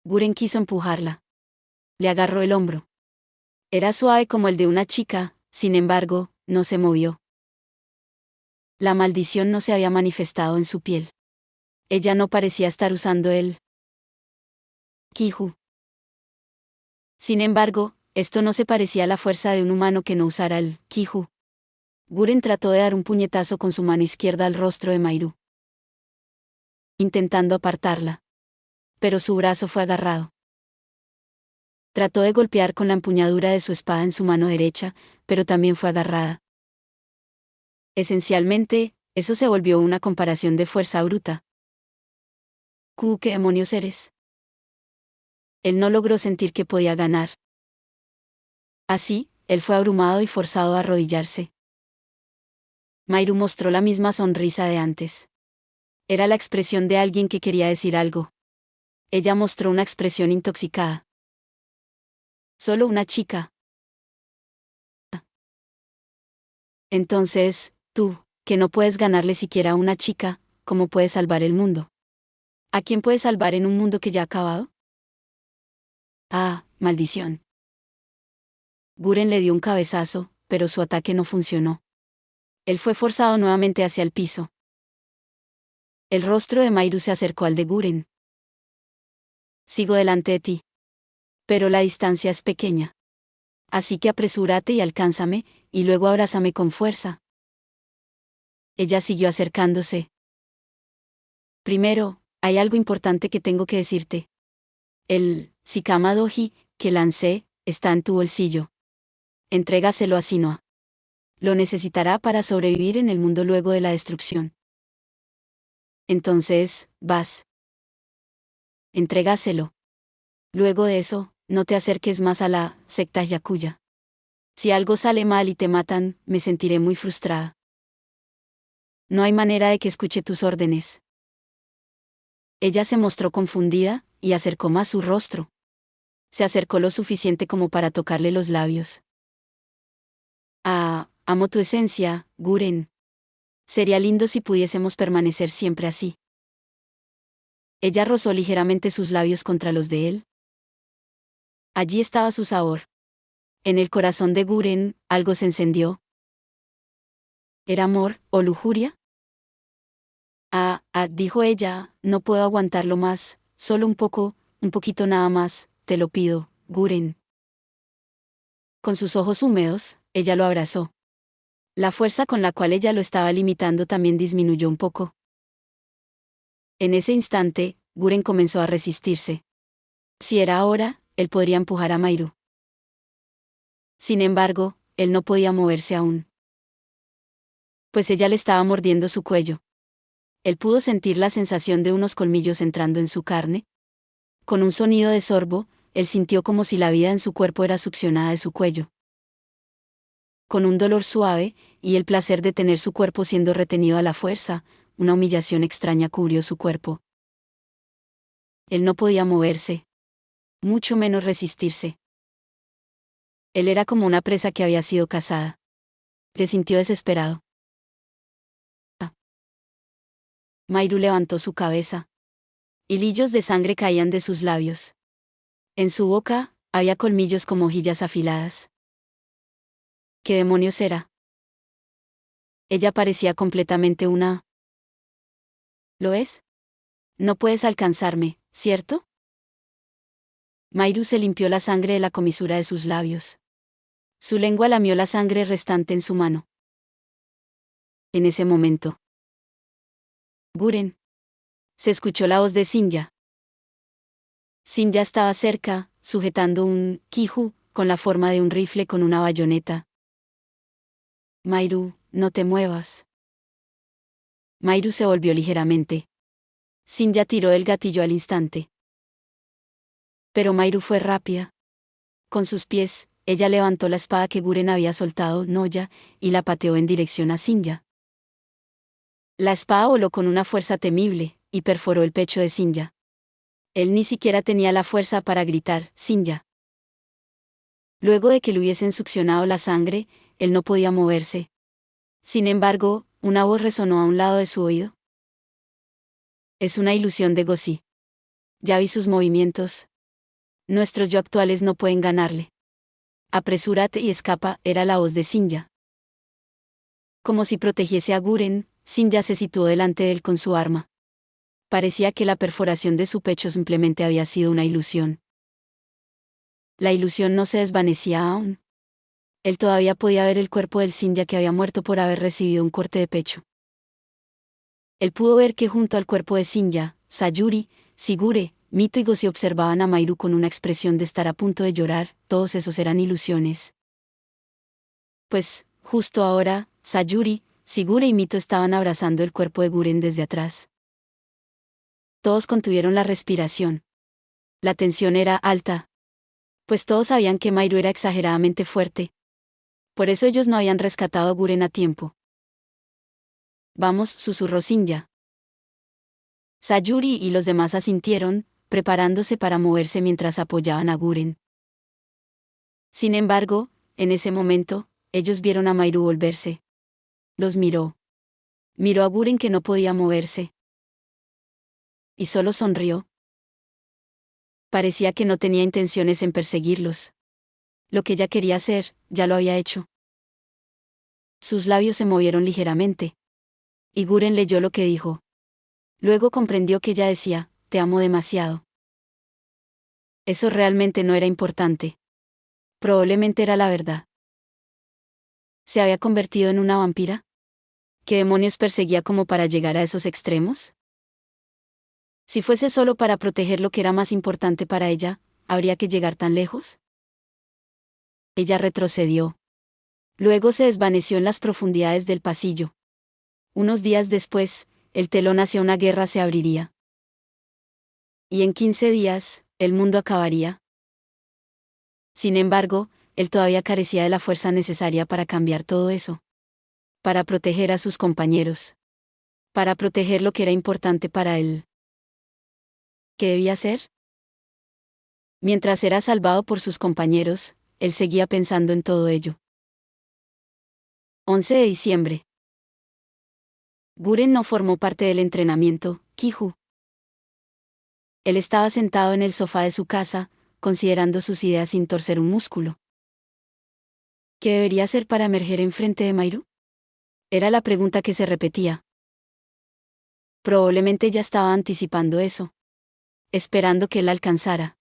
Guren quiso empujarla. Le agarró el hombro. Era suave como el de una chica, sin embargo, no se movió. La maldición no se había manifestado en su piel. Ella no parecía estar usando el Kiju. Sin embargo, esto no se parecía a la fuerza de un humano que no usara el Kiju. Guren trató de dar un puñetazo con su mano izquierda al rostro de Mairu, intentando apartarla. Pero su brazo fue agarrado. Trató de golpear con la empuñadura de su espada en su mano derecha, pero también fue agarrada. Esencialmente, eso se volvió una comparación de fuerza bruta. ¿Qué demonios eres? Él no logró sentir que podía ganar. Así, él fue abrumado y forzado a arrodillarse. Mairu mostró la misma sonrisa de antes. Era la expresión de alguien que quería decir algo. Ella mostró una expresión intoxicada. Solo una chica. Entonces, tú, que no puedes ganarle siquiera a una chica, ¿cómo puedes salvar el mundo? ¿A quién puedes salvar en un mundo que ya ha acabado? Ah, maldición. Guren le dio un cabezazo, pero su ataque no funcionó. Él fue forzado nuevamente hacia el piso. El rostro de Mairu se acercó al de Guren. Sigo delante de ti. Pero la distancia es pequeña. Así que apresúrate y alcánzame, y luego abrázame con fuerza. Ella siguió acercándose. Primero, hay algo importante que tengo que decirte. El Shikama Doji que lancé está en tu bolsillo. Entrégaselo a Sinoa. Lo necesitará para sobrevivir en el mundo luego de la destrucción. Entonces, vas. Entrégaselo. Luego de eso, no te acerques más a la secta Yakuya. Si algo sale mal y te matan, me sentiré muy frustrada. No hay manera de que escuche tus órdenes. Ella se mostró confundida, y acercó más su rostro. Se acercó lo suficiente como para tocarle los labios. Ah, amo tu esencia, Guren. Sería lindo si pudiésemos permanecer siempre así. Ella rozó ligeramente sus labios contra los de él. Allí estaba su sabor. En el corazón de Guren, algo se encendió. ¿Era amor o lujuria? Dijo ella, no puedo aguantarlo más, solo un poquito nada más, te lo pido, Guren. Con sus ojos húmedos, ella lo abrazó. La fuerza con la cual ella lo estaba limitando también disminuyó un poco. En ese instante, Guren comenzó a resistirse. Si era ahora, él podría empujar a Mairu. Sin embargo, él no podía moverse aún. Pues ella le estaba mordiendo su cuello. Él pudo sentir la sensación de unos colmillos entrando en su carne. Con un sonido de sorbo, él sintió como si la vida en su cuerpo era succionada de su cuello. Con un dolor suave, y el placer de tener su cuerpo siendo retenido a la fuerza, una humillación extraña cubrió su cuerpo. Él no podía moverse. Mucho menos resistirse. Él era como una presa que había sido cazada. Se sintió desesperado. Mairu levantó su cabeza. Hilillos de sangre caían de sus labios. En su boca, había colmillos como hojillas afiladas. ¿Qué demonios era? Ella parecía completamente una... ¿Lo es? No puedes alcanzarme, ¿cierto? Mairu se limpió la sangre de la comisura de sus labios. Su lengua lamió la sangre restante en su mano. En ese momento. Guren. Se escuchó la voz de Shinya. Shinya estaba cerca, sujetando un kiju, con la forma de un rifle con una bayoneta. Mairu, no te muevas. Mairu se volvió ligeramente. Shinya tiró el gatillo al instante. Pero Mairu fue rápida. Con sus pies, ella levantó la espada que Guren había soltado, Noya, y la pateó en dirección a Shinya. La espada voló con una fuerza temible, y perforó el pecho de Shinya. Él ni siquiera tenía la fuerza para gritar, Shinya. Luego de que le hubiesen succionado la sangre, él no podía moverse. Sin embargo, una voz resonó a un lado de su oído. Es una ilusión de Gozi. Ya vi sus movimientos. Nuestros yo actuales no pueden ganarle. Apresúrate y escapa, era la voz de Shinya. Como si protegiese a Guren, Shinya se situó delante de él con su arma. Parecía que la perforación de su pecho simplemente había sido una ilusión. La ilusión no se desvanecía aún. Él todavía podía ver el cuerpo del Shinya que había muerto por haber recibido un corte de pecho. Él pudo ver que junto al cuerpo de Shinya, Sayuri, Shigure, Mito y Gosi observaban a Mairu con una expresión de estar a punto de llorar. Todos esos eran ilusiones. Pues, justo ahora, Sayuri, Sigure y Mito estaban abrazando el cuerpo de Guren desde atrás. Todos contuvieron la respiración. La tensión era alta. Pues todos sabían que Mairu era exageradamente fuerte. Por eso ellos no habían rescatado a Guren a tiempo. Vamos, susurró Shinya. Sayuri y los demás asintieron, preparándose para moverse mientras apoyaban a Guren. Sin embargo, en ese momento, ellos vieron a Mairu volverse. Los miró. Miró a Guren que no podía moverse. Y solo sonrió. Parecía que no tenía intenciones en perseguirlos. Lo que ella quería hacer, ya lo había hecho. Sus labios se movieron ligeramente. Y Guren leyó lo que dijo. Luego comprendió que ella decía, te amo demasiado. Eso realmente no era importante. Probablemente era la verdad. ¿Se había convertido en una vampira? ¿Qué demonios perseguía como para llegar a esos extremos? Si fuese solo para proteger lo que era más importante para ella, ¿habría que llegar tan lejos? Ella retrocedió. Luego se desvaneció en las profundidades del pasillo. Unos días después, el telón hacia una guerra se abriría. Y en 15 días, el mundo acabaría. Sin embargo, él todavía carecía de la fuerza necesaria para cambiar todo eso. Para proteger a sus compañeros. Para proteger lo que era importante para él. ¿Qué debía hacer? Mientras era salvado por sus compañeros, él seguía pensando en todo ello. 11 de diciembre. Guren no formó parte del entrenamiento, Kiju. Él estaba sentado en el sofá de su casa, considerando sus ideas sin torcer un músculo. ¿Qué debería hacer para emerger enfrente de Mairu? Era la pregunta que se repetía. Probablemente ya estaba anticipando eso. Esperando que él la alcanzara.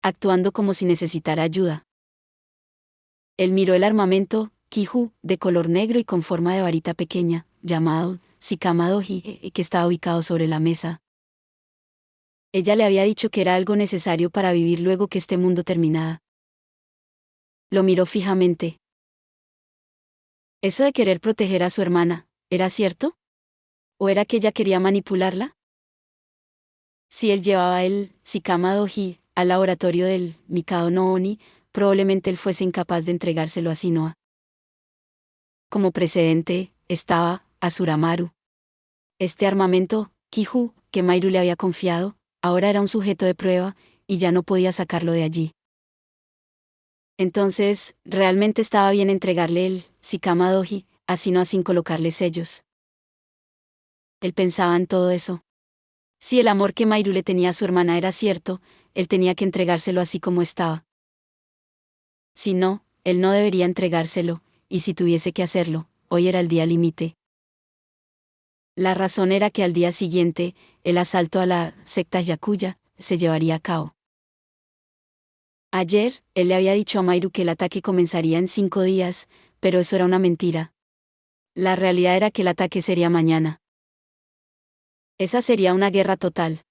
Actuando como si necesitara ayuda. Él miró el armamento, Kiju, de color negro y con forma de varita pequeña, llamado Shikamadoji, que estaba ubicado sobre la mesa. Ella le había dicho que era algo necesario para vivir luego que este mundo terminara. Lo miró fijamente. ¿Eso de querer proteger a su hermana, era cierto? ¿O era que ella quería manipularla? Si él llevaba el Shikamadoji al laboratorio del Mikado no Oni, probablemente él fuese incapaz de entregárselo a Shinoa. Como precedente, estaba Asuramaru. Este armamento, Kiju, que Mairu le había confiado, ahora era un sujeto de prueba, y ya no podía sacarlo de allí. Entonces, ¿realmente estaba bien entregarle el Shikamadoji a Shinoa sin colocarle sellos? Él pensaba en todo eso. Si el amor que Mairu le tenía a su hermana era cierto, él tenía que entregárselo así como estaba. Si no, él no debería entregárselo, y si tuviese que hacerlo, hoy era el día límite. La razón era que al día siguiente, el asalto a la secta Yakuya se llevaría a cabo. Ayer, él le había dicho a Mairu que el ataque comenzaría en 5 días, pero eso era una mentira. La realidad era que el ataque sería mañana. Esa sería una guerra total.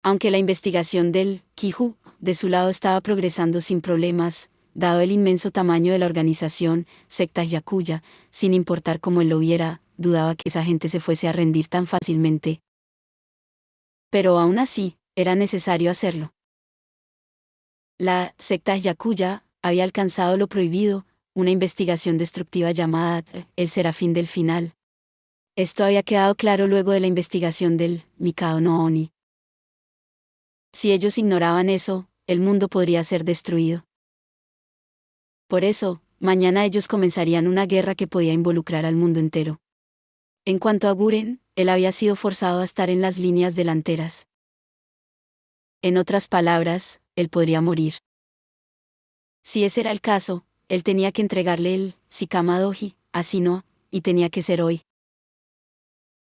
Aunque la investigación del Kiju, de su lado estaba progresando sin problemas, dado el inmenso tamaño de la organización, secta Yakuya, sin importar cómo él lo viera, dudaba que esa gente se fuese a rendir tan fácilmente. Pero aún así, era necesario hacerlo. La secta Yakuya había alcanzado lo prohibido, una investigación destructiva llamada el Serafín del Final. Esto había quedado claro luego de la investigación del Mikado no Oni. Si ellos ignoraban eso, el mundo podría ser destruido. Por eso, mañana ellos comenzarían una guerra que podía involucrar al mundo entero. En cuanto a Guren, él había sido forzado a estar en las líneas delanteras. En otras palabras, él podría morir. Si ese era el caso, él tenía que entregarle el Shikamadoji a Shinoa, y tenía que ser hoy.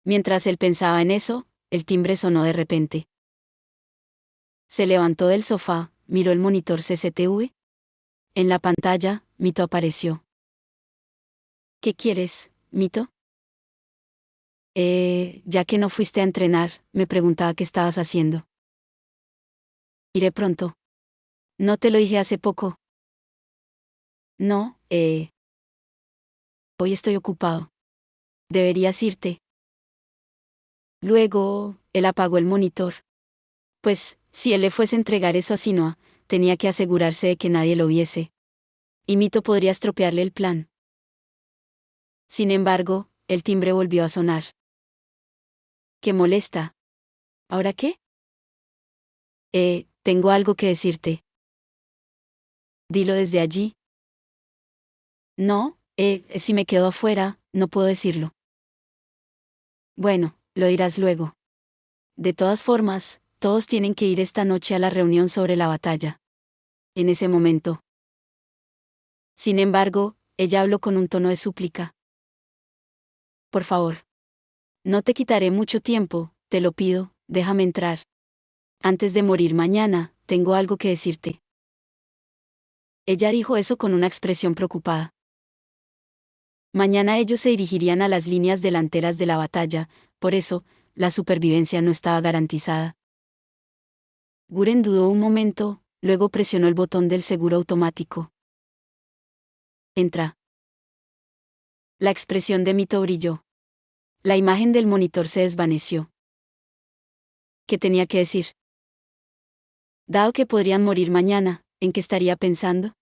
Mientras él pensaba en eso, el timbre sonó de repente. Se levantó del sofá, miró el monitor CCTV. En la pantalla, Mito apareció. ¿Qué quieres, Mito? Ya que no fuiste a entrenar, me preguntaba qué estabas haciendo. Iré pronto. ¿No te lo dije hace poco? No, hoy estoy ocupado. Deberías irte. Luego, él apagó el monitor. Pues, si él le fuese a entregar eso a Sinoa, tenía que asegurarse de que nadie lo viese. Y Mito podría estropearle el plan. Sin embargo, el timbre volvió a sonar. ¿Qué molesta? ¿Ahora qué? Tengo algo que decirte. Dilo desde allí. No, si me quedo afuera, no puedo decirlo. Bueno, lo dirás luego. De todas formas, todos tienen que ir esta noche a la reunión sobre la batalla. En ese momento. Sin embargo, ella habló con un tono de súplica. Por favor. No te quitaré mucho tiempo, te lo pido, déjame entrar. Antes de morir mañana, tengo algo que decirte. Ella dijo eso con una expresión preocupada. Mañana ellos se dirigirían a las líneas delanteras de la batalla, por eso, la supervivencia no estaba garantizada. Guren dudó un momento, luego presionó el botón del seguro automático. Entra. La expresión de Mito brilló. La imagen del monitor se desvaneció. ¿Qué tenía que decir? Dado que podrían morir mañana, ¿en qué estaría pensando?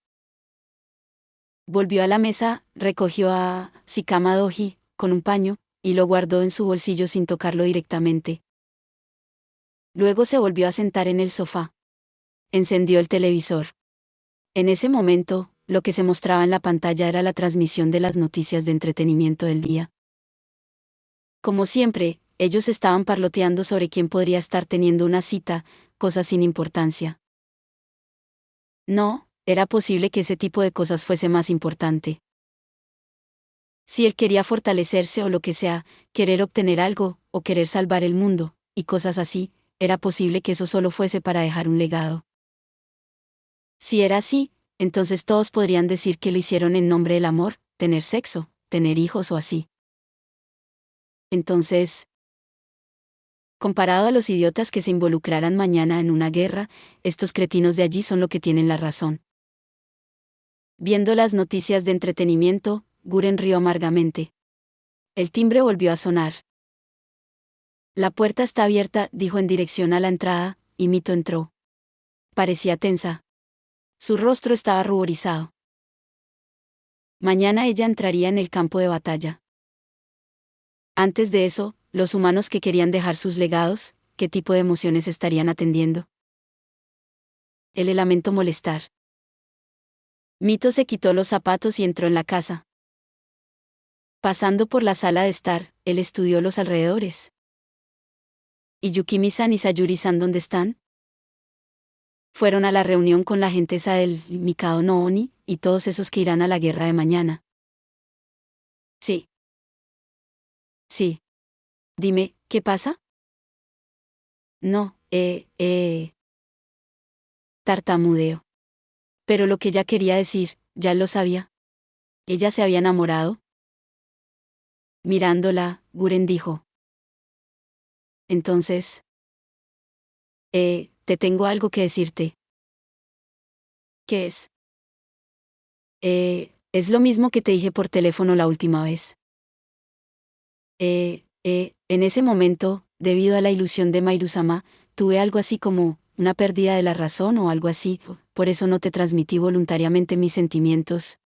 Volvió a la mesa, recogió a Shikama Doji, con un paño, y lo guardó en su bolsillo sin tocarlo directamente. Luego se volvió a sentar en el sofá. Encendió el televisor. En ese momento, lo que se mostraba en la pantalla era la transmisión de las noticias de entretenimiento del día. Como siempre, ellos estaban parloteando sobre quién podría estar teniendo una cita, cosas sin importancia. No, era posible que ese tipo de cosas fuese más importante. Si él quería fortalecerse o lo que sea, querer obtener algo, o querer salvar el mundo, y cosas así, era posible que eso solo fuese para dejar un legado. Si era así, entonces todos podrían decir que lo hicieron en nombre del amor, tener sexo, tener hijos o así. Entonces, comparado a los idiotas que se involucraran mañana en una guerra, estos cretinos de allí son lo que tienen la razón. Viendo las noticias de entretenimiento, Guren rió amargamente. El timbre volvió a sonar. La puerta está abierta, dijo en dirección a la entrada, y Mito entró. Parecía tensa. Su rostro estaba ruborizado. Mañana ella entraría en el campo de batalla. Antes de eso, los humanos que querían dejar sus legados, ¿qué tipo de emociones estarían atendiendo? Él le lamentó molestar. Mito se quitó los zapatos y entró en la casa. Pasando por la sala de estar, él estudió los alrededores. ¿Y Yukimi-san y Sayuri-san dónde están? Fueron a la reunión con la gentesa del Mikado no Oni, y todos esos que irán a la guerra de mañana. Sí. Sí. Dime, ¿qué pasa? No, tartamudeo. Pero lo que ella quería decir, ya lo sabía. ¿Ella se había enamorado? Mirándola, Guren dijo. Entonces. Te tengo algo que decirte. ¿Qué es? Es lo mismo que te dije por teléfono la última vez. En ese momento, debido a la ilusión de Mairu-sama, tuve algo así como una pérdida de la razón o algo así, por eso no te transmití voluntariamente mis sentimientos.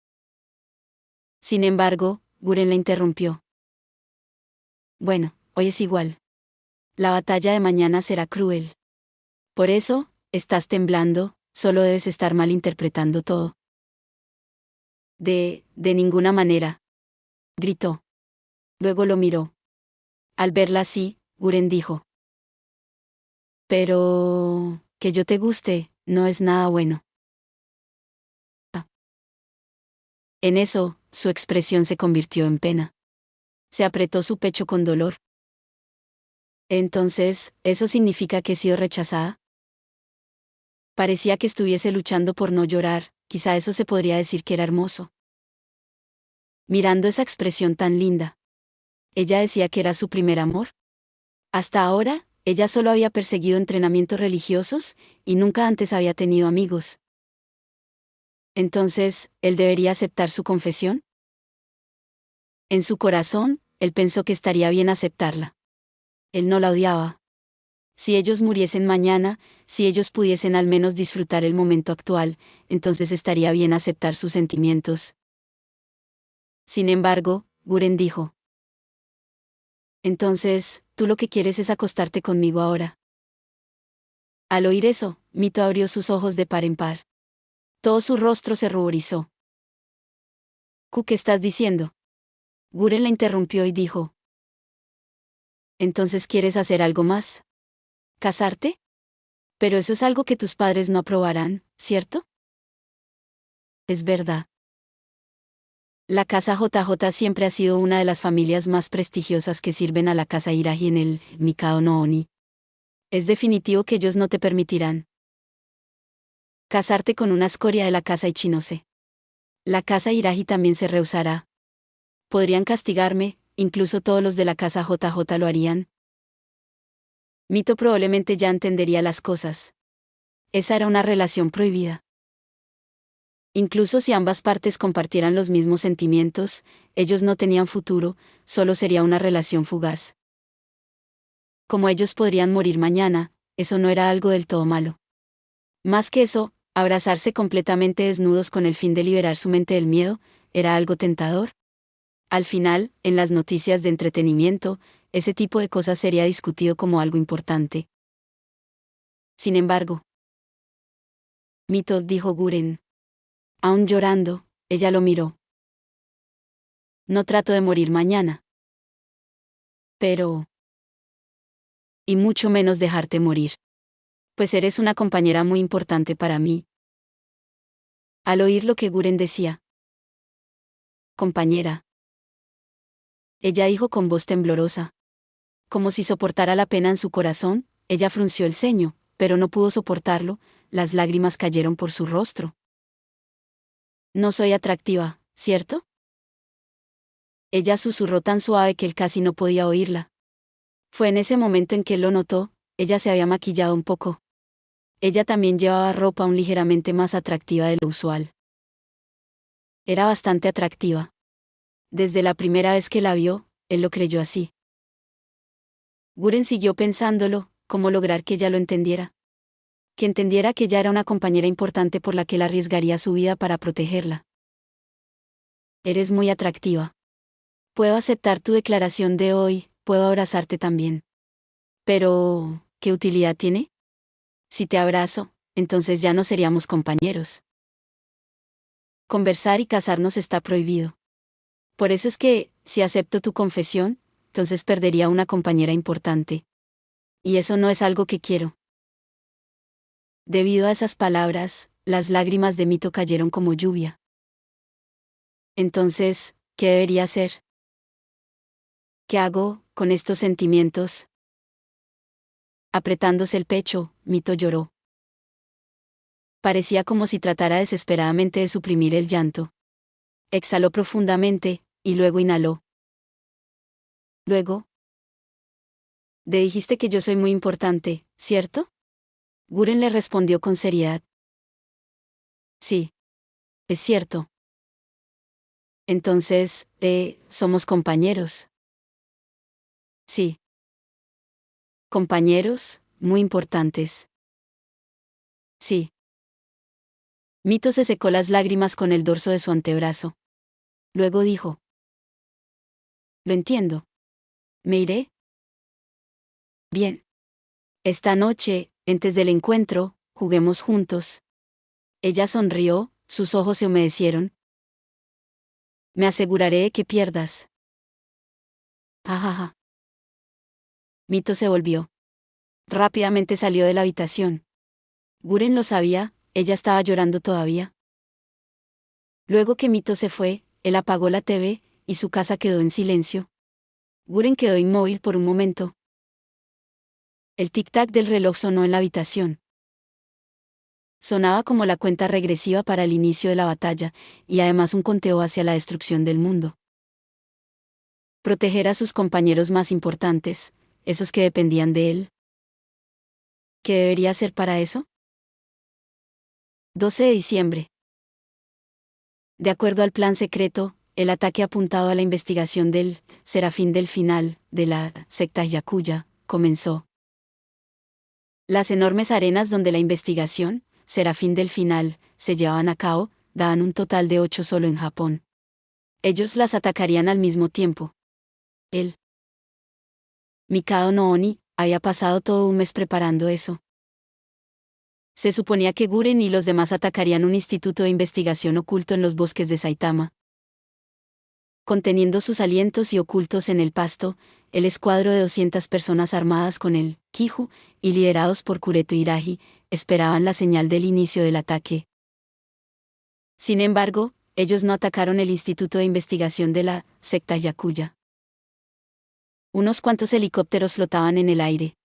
Sin embargo, Guren la interrumpió. Bueno, hoy es igual. La batalla de mañana será cruel. Por eso, estás temblando, solo debes estar malinterpretando todo. De ninguna manera. Gritó. Luego lo miró. Al verla así, Guren dijo. Pero, que yo te guste, no es nada bueno. En eso, su expresión se convirtió en pena. Se apretó su pecho con dolor. Entonces, ¿eso significa que he sido rechazada? Parecía que estuviese luchando por no llorar, quizá eso se podría decir que era hermoso. Mirando esa expresión tan linda. Ella decía que era su primer amor. Hasta ahora, ella solo había perseguido entrenamientos religiosos, y nunca antes había tenido amigos. Entonces, ¿él debería aceptar su confesión? En su corazón, él pensó que estaría bien aceptarla. Él no la odiaba. Si ellos muriesen mañana, si ellos pudiesen al menos disfrutar el momento actual, entonces estaría bien aceptar sus sentimientos. Sin embargo, Guren dijo: entonces, tú lo que quieres es acostarte conmigo ahora. Al oír eso, Mito abrió sus ojos de par en par. Todo su rostro se ruborizó. ¿Qué estás diciendo? Guren la interrumpió y dijo: ¿entonces quieres hacer algo más? ¿Casarte? Pero eso es algo que tus padres no aprobarán, ¿cierto? Es verdad. La casa JJ siempre ha sido una de las familias más prestigiosas que sirven a la casa Hiraji en el Mikao no Oni. Es definitivo que ellos no te permitirán casarte con una escoria de la casa Ichinose. La casa Hiraji también se rehusará. Podrían castigarme, incluso todos los de la casa JJ lo harían. Mito probablemente ya entendería las cosas. Esa era una relación prohibida. Incluso si ambas partes compartieran los mismos sentimientos, ellos no tenían futuro, solo sería una relación fugaz. Como ellos podrían morir mañana, eso no era algo del todo malo. Más que eso, abrazarse completamente desnudos con el fin de liberar su mente del miedo, era algo tentador. Al final, en las noticias de entretenimiento, ese tipo de cosas sería discutido como algo importante. Sin embargo, Mito, dijo Guren. Aún llorando, ella lo miró. No trato de morir mañana. Pero... y mucho menos dejarte morir. Pues eres una compañera muy importante para mí. Al oír lo que Guren decía: compañera. Ella dijo con voz temblorosa. Como si soportara la pena en su corazón, ella frunció el ceño, pero no pudo soportarlo, las lágrimas cayeron por su rostro. No soy atractiva, ¿cierto? Ella susurró tan suave que él casi no podía oírla. Fue en ese momento en que él lo notó, ella se había maquillado un poco. Ella también llevaba ropa aún ligeramente más atractiva de lo usual. Era bastante atractiva. Desde la primera vez que la vio, él lo creyó así. Guren siguió pensándolo, cómo lograr que ella lo entendiera. Que entendiera que ella era una compañera importante por la que él arriesgaría su vida para protegerla. Eres muy atractiva. Puedo aceptar tu declaración de hoy, puedo abrazarte también. Pero, ¿qué utilidad tiene? Si te abrazo, entonces ya no seríamos compañeros. Conversar y casarnos está prohibido. Por eso es que, si acepto tu confesión, entonces perdería una compañera importante. Y eso no es algo que quiero. Debido a esas palabras, las lágrimas de Mito cayeron como lluvia. Entonces, ¿qué debería hacer? ¿Qué hago con estos sentimientos? Apretándose el pecho, Mito lloró. Parecía como si tratara desesperadamente de suprimir el llanto. Exhaló profundamente, y luego inhaló. Luego, dijiste que yo soy muy importante, ¿cierto? Guren le respondió con seriedad. Sí. Es cierto. Entonces, somos compañeros. Sí. Compañeros, muy importantes. Sí. Mito se secó las lágrimas con el dorso de su antebrazo. Luego dijo: lo entiendo. ¿Me iré? Bien. Esta noche, antes del encuentro, juguemos juntos. Ella sonrió, sus ojos se humedecieron. Me aseguraré de que pierdas. Jajaja. Mito se volvió. Rápidamente salió de la habitación. Guren lo sabía, ella estaba llorando todavía. Luego que Mito se fue, él apagó la TV, y su casa quedó en silencio. Guren quedó inmóvil por un momento. El tic-tac del reloj sonó en la habitación. Sonaba como la cuenta regresiva para el inicio de la batalla, y además un conteo hacia la destrucción del mundo. Proteger a sus compañeros más importantes, esos que dependían de él. ¿Qué debería hacer para eso? 12 de diciembre. De acuerdo al plan secreto, el ataque apuntado a la investigación del Serafín del Final, de la secta Yakuya, comenzó. Las enormes arenas donde la investigación, Serafín del Final, se llevaban a cabo, daban un total de 8 solo en Japón. Ellos las atacarían al mismo tiempo. El Mikado no Oni había pasado todo un mes preparando eso. Se suponía que Guren y los demás atacarían un instituto de investigación oculto en los bosques de Saitama. Conteniendo sus alientos y ocultos en el pasto, el escuadro de 200 personas armadas con el Kiju y liderados por Kureto Hiragi, esperaban la señal del inicio del ataque. Sin embargo, ellos no atacaron el instituto de investigación de la secta Yakuya. Unos cuantos helicópteros flotaban en el aire.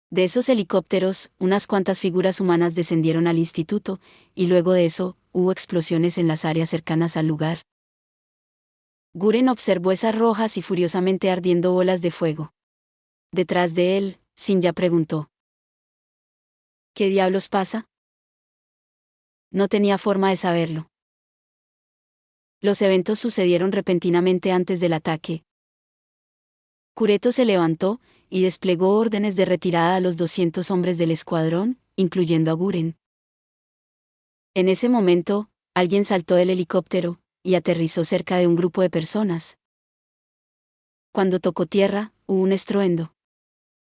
De esos helicópteros, unas cuantas figuras humanas descendieron al instituto, y luego de eso, hubo explosiones en las áreas cercanas al lugar. Guren observó esas rojas y furiosamente ardiendo bolas de fuego. Detrás de él, Shinya preguntó: ¿qué diablos pasa? No tenía forma de saberlo. Los eventos sucedieron repentinamente antes del ataque. Kureto se levantó y desplegó órdenes de retirada a los 200 hombres del escuadrón, incluyendo a Guren. En ese momento, alguien saltó del helicóptero y aterrizó cerca de un grupo de personas. Cuando tocó tierra, hubo un estruendo.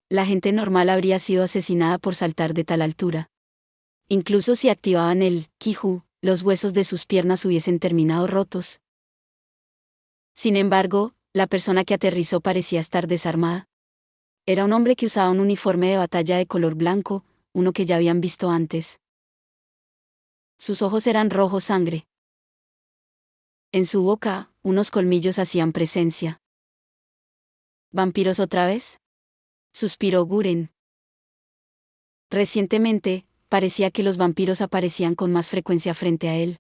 La gente normal habría sido asesinada por saltar de tal altura. Incluso si activaban el Kiju, los huesos de sus piernas hubiesen terminado rotos. Sin embargo, la persona que aterrizó parecía estar desarmada. Era un hombre que usaba un uniforme de batalla de color blanco, uno que ya habían visto antes. Sus ojos eran rojo sangre. En su boca, unos colmillos hacían presencia. ¿Vampiros otra vez?, suspiró Guren. Recientemente, parecía que los vampiros aparecían con más frecuencia frente a él.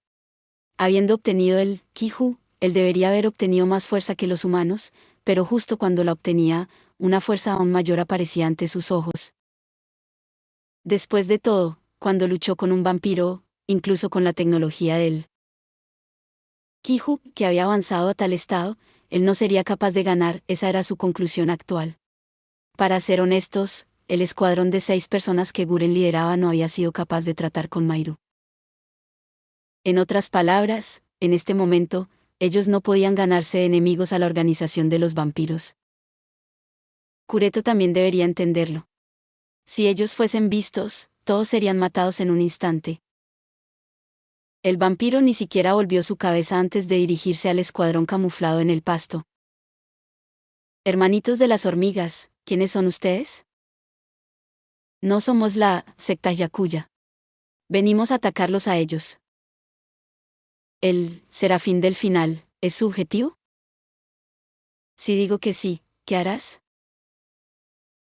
Habiendo obtenido el Kiju, él debería haber obtenido más fuerza que los humanos, pero justo cuando la obtenía, una fuerza aún mayor aparecía ante sus ojos. Después de todo, cuando luchó con un vampiro, incluso con la tecnología del Kiju, que había avanzado a tal estado, él no sería capaz de ganar, esa era su conclusión actual. Para ser honestos, el escuadrón de 6 personas que Guren lideraba no había sido capaz de tratar con Mairu. En otras palabras, en este momento, ellos no podían ganarse enemigos a la organización de los vampiros. Kureto también debería entenderlo. Si ellos fuesen vistos, todos serían matados en un instante. El vampiro ni siquiera volvió su cabeza antes de dirigirse al escuadrón camuflado en el pasto. Hermanitos de las hormigas, ¿quiénes son ustedes? No somos la secta Yakuya. Venimos a atacarlos a ellos. ¿El Serafín del Final es su objetivo? Si digo que sí, ¿qué harás?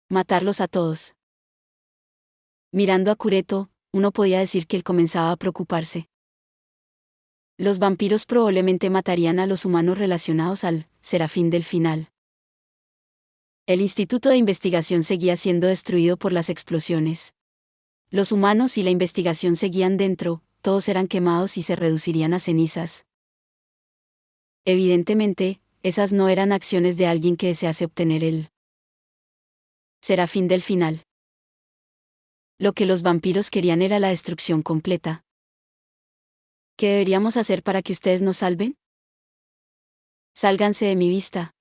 Matarlos a todos. Mirando a Kureto, uno podía decir que él comenzaba a preocuparse. Los vampiros probablemente matarían a los humanos relacionados al Serafín del Final. El instituto de investigación seguía siendo destruido por las explosiones. Los humanos y la investigación seguían dentro, todos eran quemados y se reducirían a cenizas. Evidentemente, esas no eran acciones de alguien que desease obtener el Serafín del Final. Lo que los vampiros querían era la destrucción completa. ¿Qué deberíamos hacer para que ustedes nos salven? Sálganse de mi vista.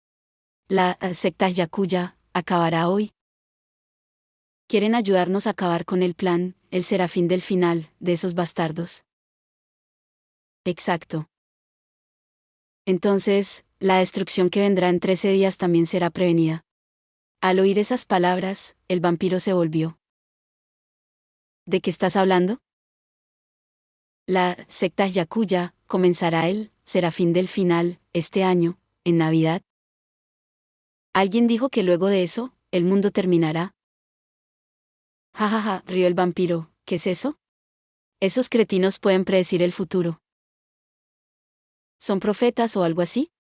La secta Yakuya acabará hoy. Quieren ayudarnos a acabar con el plan, el Serafín del Final, de esos bastardos. Exacto. Entonces, la destrucción que vendrá en 13 días también será prevenida. Al oír esas palabras, el vampiro se volvió. ¿De qué estás hablando? La secta Yakuya comenzará el Serafín del Final, este año, en Navidad. Alguien dijo que luego de eso, el mundo terminará. Jajaja, rió el vampiro, ¿qué es eso? Esos cretinos pueden predecir el futuro. ¿Son profetas o algo así?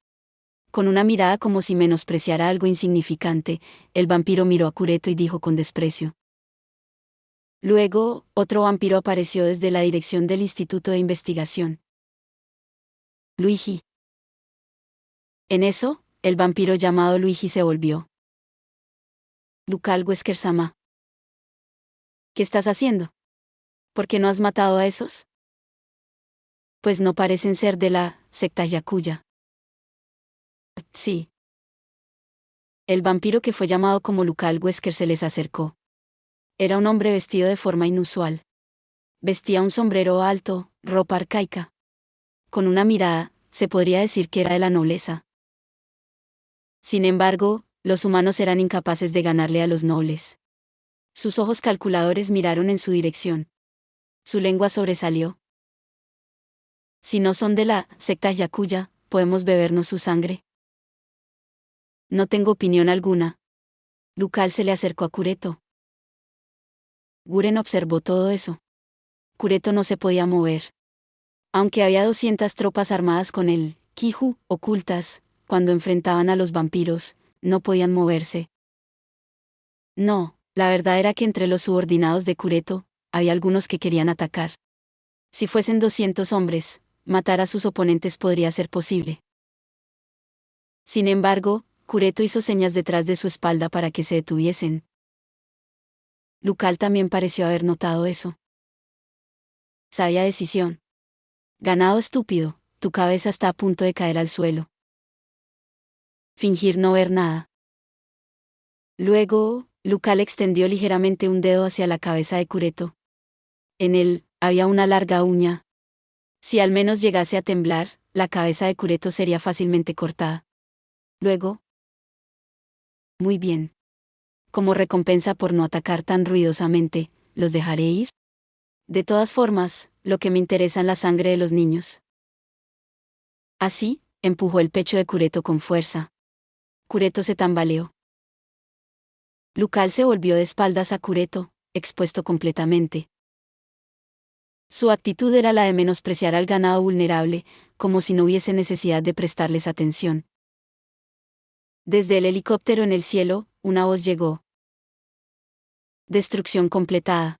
Con una mirada como si menospreciara algo insignificante, el vampiro miró a Kureto y dijo con desprecio. Luego, otro vampiro apareció desde la dirección del Instituto de Investigación. Luigi. En eso, el vampiro llamado Luigi se volvió. Lucal Wesker-sama. ¿Qué estás haciendo? ¿Por qué no has matado a esos? Pues no parecen ser de la secta Yakuya. Sí. El vampiro que fue llamado como Lucal Wesker se les acercó. Era un hombre vestido de forma inusual. Vestía un sombrero alto, ropa arcaica. Con una mirada, se podría decir que era de la nobleza. Sin embargo, los humanos eran incapaces de ganarle a los nobles. Sus ojos calculadores miraron en su dirección. Su lengua sobresalió. Si no son de la secta Yakuya, ¿podemos bebernos su sangre? No tengo opinión alguna. Lucal se le acercó a Kureto. Guren observó todo eso. Kureto no se podía mover. Aunque había 200 tropas armadas con el Kiju ocultas, cuando enfrentaban a los vampiros, no podían moverse. No, la verdad era que entre los subordinados de Kureto, había algunos que querían atacar. Si fuesen 200 hombres, matar a sus oponentes podría ser posible. Sin embargo, Kureto hizo señas detrás de su espalda para que se detuviesen. Lucal también pareció haber notado eso. Sabia decisión. Ganado estúpido, tu cabeza está a punto de caer al suelo. Fingir no ver nada. Luego, Lucal extendió ligeramente un dedo hacia la cabeza de Kureto. En él, había una larga uña. Si al menos llegase a temblar, la cabeza de Kureto sería fácilmente cortada. Luego. Muy bien. Como recompensa por no atacar tan ruidosamente, ¿los dejaré ir? De todas formas, lo que me interesa es la sangre de los niños. Así, empujó el pecho de Kureto con fuerza. Kureto se tambaleó. Lucal se volvió de espaldas a Kureto, expuesto completamente. Su actitud era la de menospreciar al ganado vulnerable, como si no hubiese necesidad de prestarles atención. Desde el helicóptero en el cielo, una voz llegó. Destrucción completada.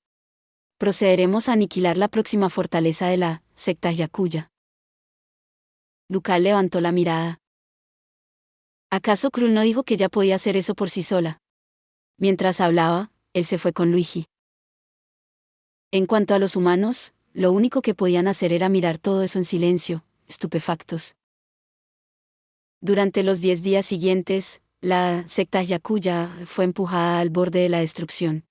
Procederemos a aniquilar la próxima fortaleza de la secta Yakuya. Lucal levantó la mirada. ¿Acaso Krul no dijo que ella podía hacer eso por sí sola? Mientras hablaba, él se fue con Luigi. En cuanto a los humanos, lo único que podían hacer era mirar todo eso en silencio, estupefactos. Durante los 10 días siguientes, la secta Yakuya fue empujada al borde de la destrucción.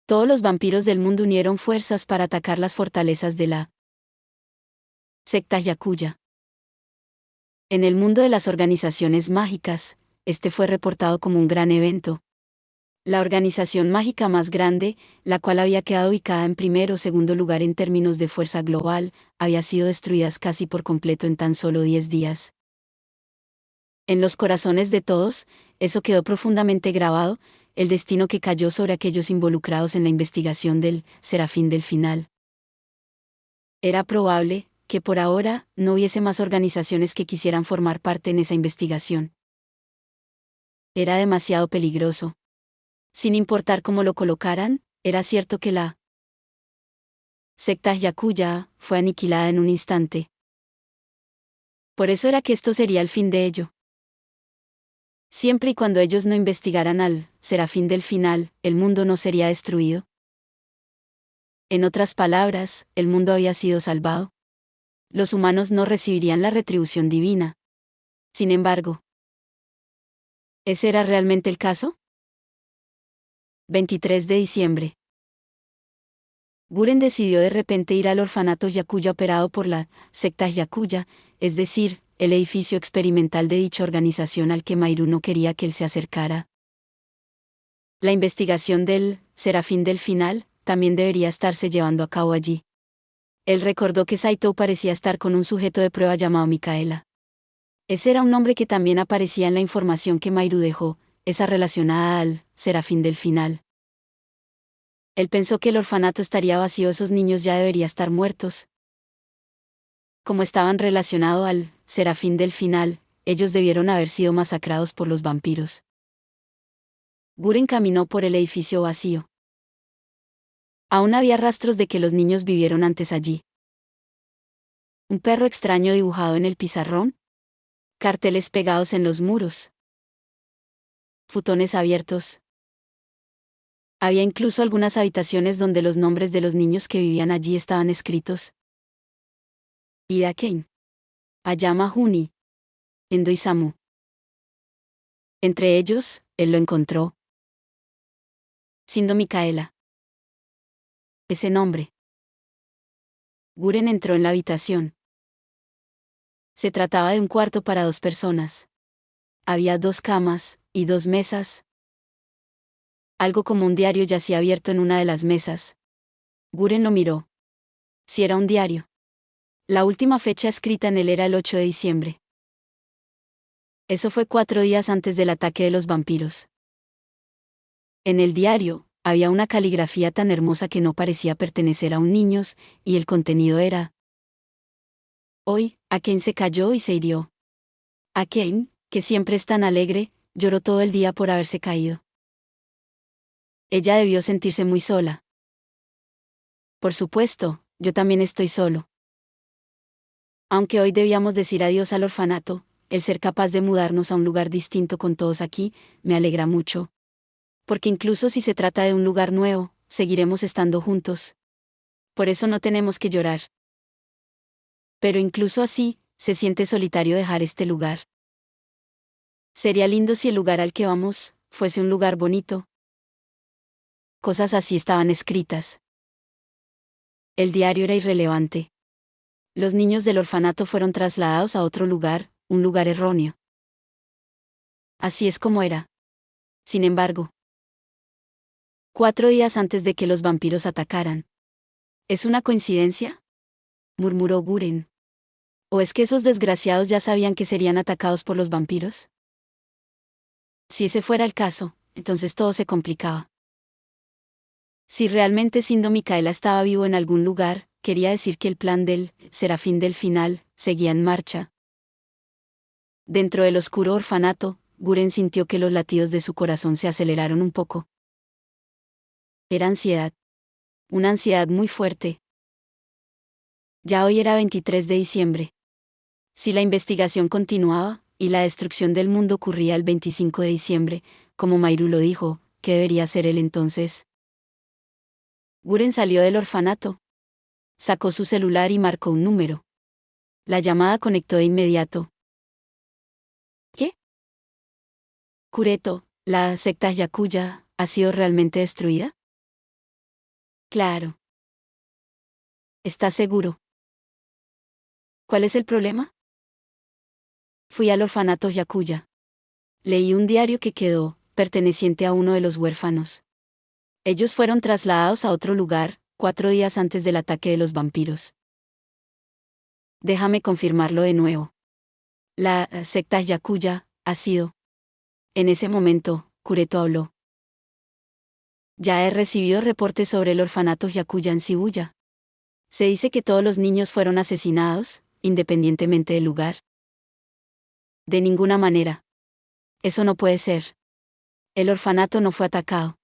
Todos los vampiros del mundo unieron fuerzas para atacar las fortalezas de la secta Yakuya. En el mundo de las organizaciones mágicas, este fue reportado como un gran evento. La organización mágica más grande, la cual había quedado ubicada en primer o segundo lugar en términos de fuerza global, había sido destruida casi por completo en tan solo 10 días. En los corazones de todos, eso quedó profundamente grabado, el destino que cayó sobre aquellos involucrados en la investigación del Serafín del Final. Era probable que por ahora no hubiese más organizaciones que quisieran formar parte en esa investigación. Era demasiado peligroso. Sin importar cómo lo colocaran, era cierto que la secta Yakuya fue aniquilada en un instante. Por eso era que esto sería el fin de ello. Siempre y cuando ellos no investigaran al Serafín del Final, el mundo no sería destruido. En otras palabras, el mundo había sido salvado. Los humanos no recibirían la retribución divina. Sin embargo, ¿ese era realmente el caso? 23 de diciembre. Guren decidió de repente ir al orfanato Yakuya operado por la secta Yakuya, es decir, el edificio experimental de dicha organización al que Mairo no quería que él se acercara. La investigación del Serafín del Final también debería estarse llevando a cabo allí. Él recordó que Saito parecía estar con un sujeto de prueba llamado Micaela. Ese era un nombre que también aparecía en la información que Mairo dejó, esa relacionada al Serafín del Final. Él pensó que el orfanato estaría vacío, esos niños ya deberían estar muertos. Como estaban relacionados al Serafín del Final, ellos debieron haber sido masacrados por los vampiros. Guren caminó por el edificio vacío. Aún había rastros de que los niños vivieron antes allí. Un perro extraño dibujado en el pizarrón. Carteles pegados en los muros. Futones abiertos. Había incluso algunas habitaciones donde los nombres de los niños que vivían allí estaban escritos. Ida Kane. Ayama Juni. Endo Isamu. Entre ellos, él lo encontró. Siendo Micaela. Ese nombre. Guren entró en la habitación. Se trataba de un cuarto para 2 personas. Había 2 camas, y 2 mesas. Algo como un diario yacía abierto en una de las mesas. Guren lo miró. Si era un diario. La última fecha escrita en él era el 8 de diciembre. Eso fue 4 días antes del ataque de los vampiros. En el diario, había una caligrafía tan hermosa que no parecía pertenecer a un niño, y el contenido era: hoy, Akane se cayó y se hirió. Akane, que siempre es tan alegre, lloró todo el día por haberse caído. Ella debió sentirse muy sola. Por supuesto, yo también estoy solo. Aunque hoy debíamos decir adiós al orfanato, el ser capaz de mudarnos a un lugar distinto con todos aquí, me alegra mucho. Porque incluso si se trata de un lugar nuevo, seguiremos estando juntos. Por eso no tenemos que llorar. Pero incluso así, se siente solitario dejar este lugar. Sería lindo si el lugar al que vamos fuese un lugar bonito. Cosas así estaban escritas. El diario era irrelevante. Los niños del orfanato fueron trasladados a otro lugar, un lugar erróneo. Así es como era. Sin embargo, 4 días antes de que los vampiros atacaran. ¿Es una coincidencia?, murmuró Guren. ¿O es que esos desgraciados ya sabían que serían atacados por los vampiros? Si ese fuera el caso, entonces todo se complicaba. Si realmente Sindo Micaela estaba vivo en algún lugar, quería decir que el plan del Serafín del final seguía en marcha. Dentro del oscuro orfanato, Guren sintió que los latidos de su corazón se aceleraron un poco. Era ansiedad. Una ansiedad muy fuerte. Ya hoy era 23 de diciembre. Si la investigación continuaba, y la destrucción del mundo ocurría el 25 de diciembre, como Mayru lo dijo, ¿qué debería ser él entonces? Guren salió del orfanato. Sacó su celular y marcó un número. La llamada conectó de inmediato. ¿Qué? Kureto, ¿la secta Yakuya ha sido realmente destruida? Claro. ¿Estás seguro? ¿Cuál es el problema? Fui al orfanato Yakuya. Leí un diario que quedó, perteneciente a uno de los huérfanos. Ellos fueron trasladados a otro lugar, 4 días antes del ataque de los vampiros. Déjame confirmarlo de nuevo. La secta Yakuya ha sido. En ese momento, Kureto habló. Ya he recibido reportes sobre el orfanato Yakuya en Shibuya. Se dice que todos los niños fueron asesinados, independientemente del lugar. De ninguna manera. Eso no puede ser. El orfanato no fue atacado.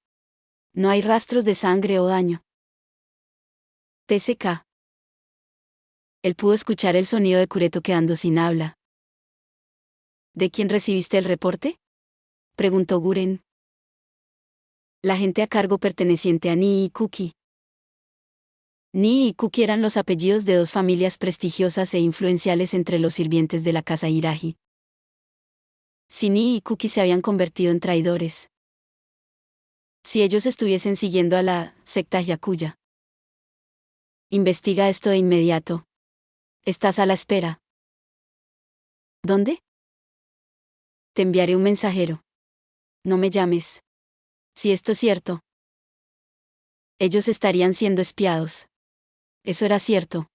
No hay rastros de sangre o daño. TSK. Él pudo escuchar el sonido de Kureto quedando sin habla. ¿De quién recibiste el reporte?, preguntó Guren. La gente a cargo perteneciente a Nii y Kuki. Nii y Kuki eran los apellidos de 2 familias prestigiosas e influenciales entre los sirvientes de la casa Hiraji. Si Nii y Kuki se habían convertido en traidores. Si ellos estuviesen siguiendo a la secta Yakuya. Investiga esto de inmediato. Estás a la espera. ¿Dónde? Te enviaré un mensajero. No me llames. Si esto es cierto. Ellos estarían siendo espiados. Eso era cierto.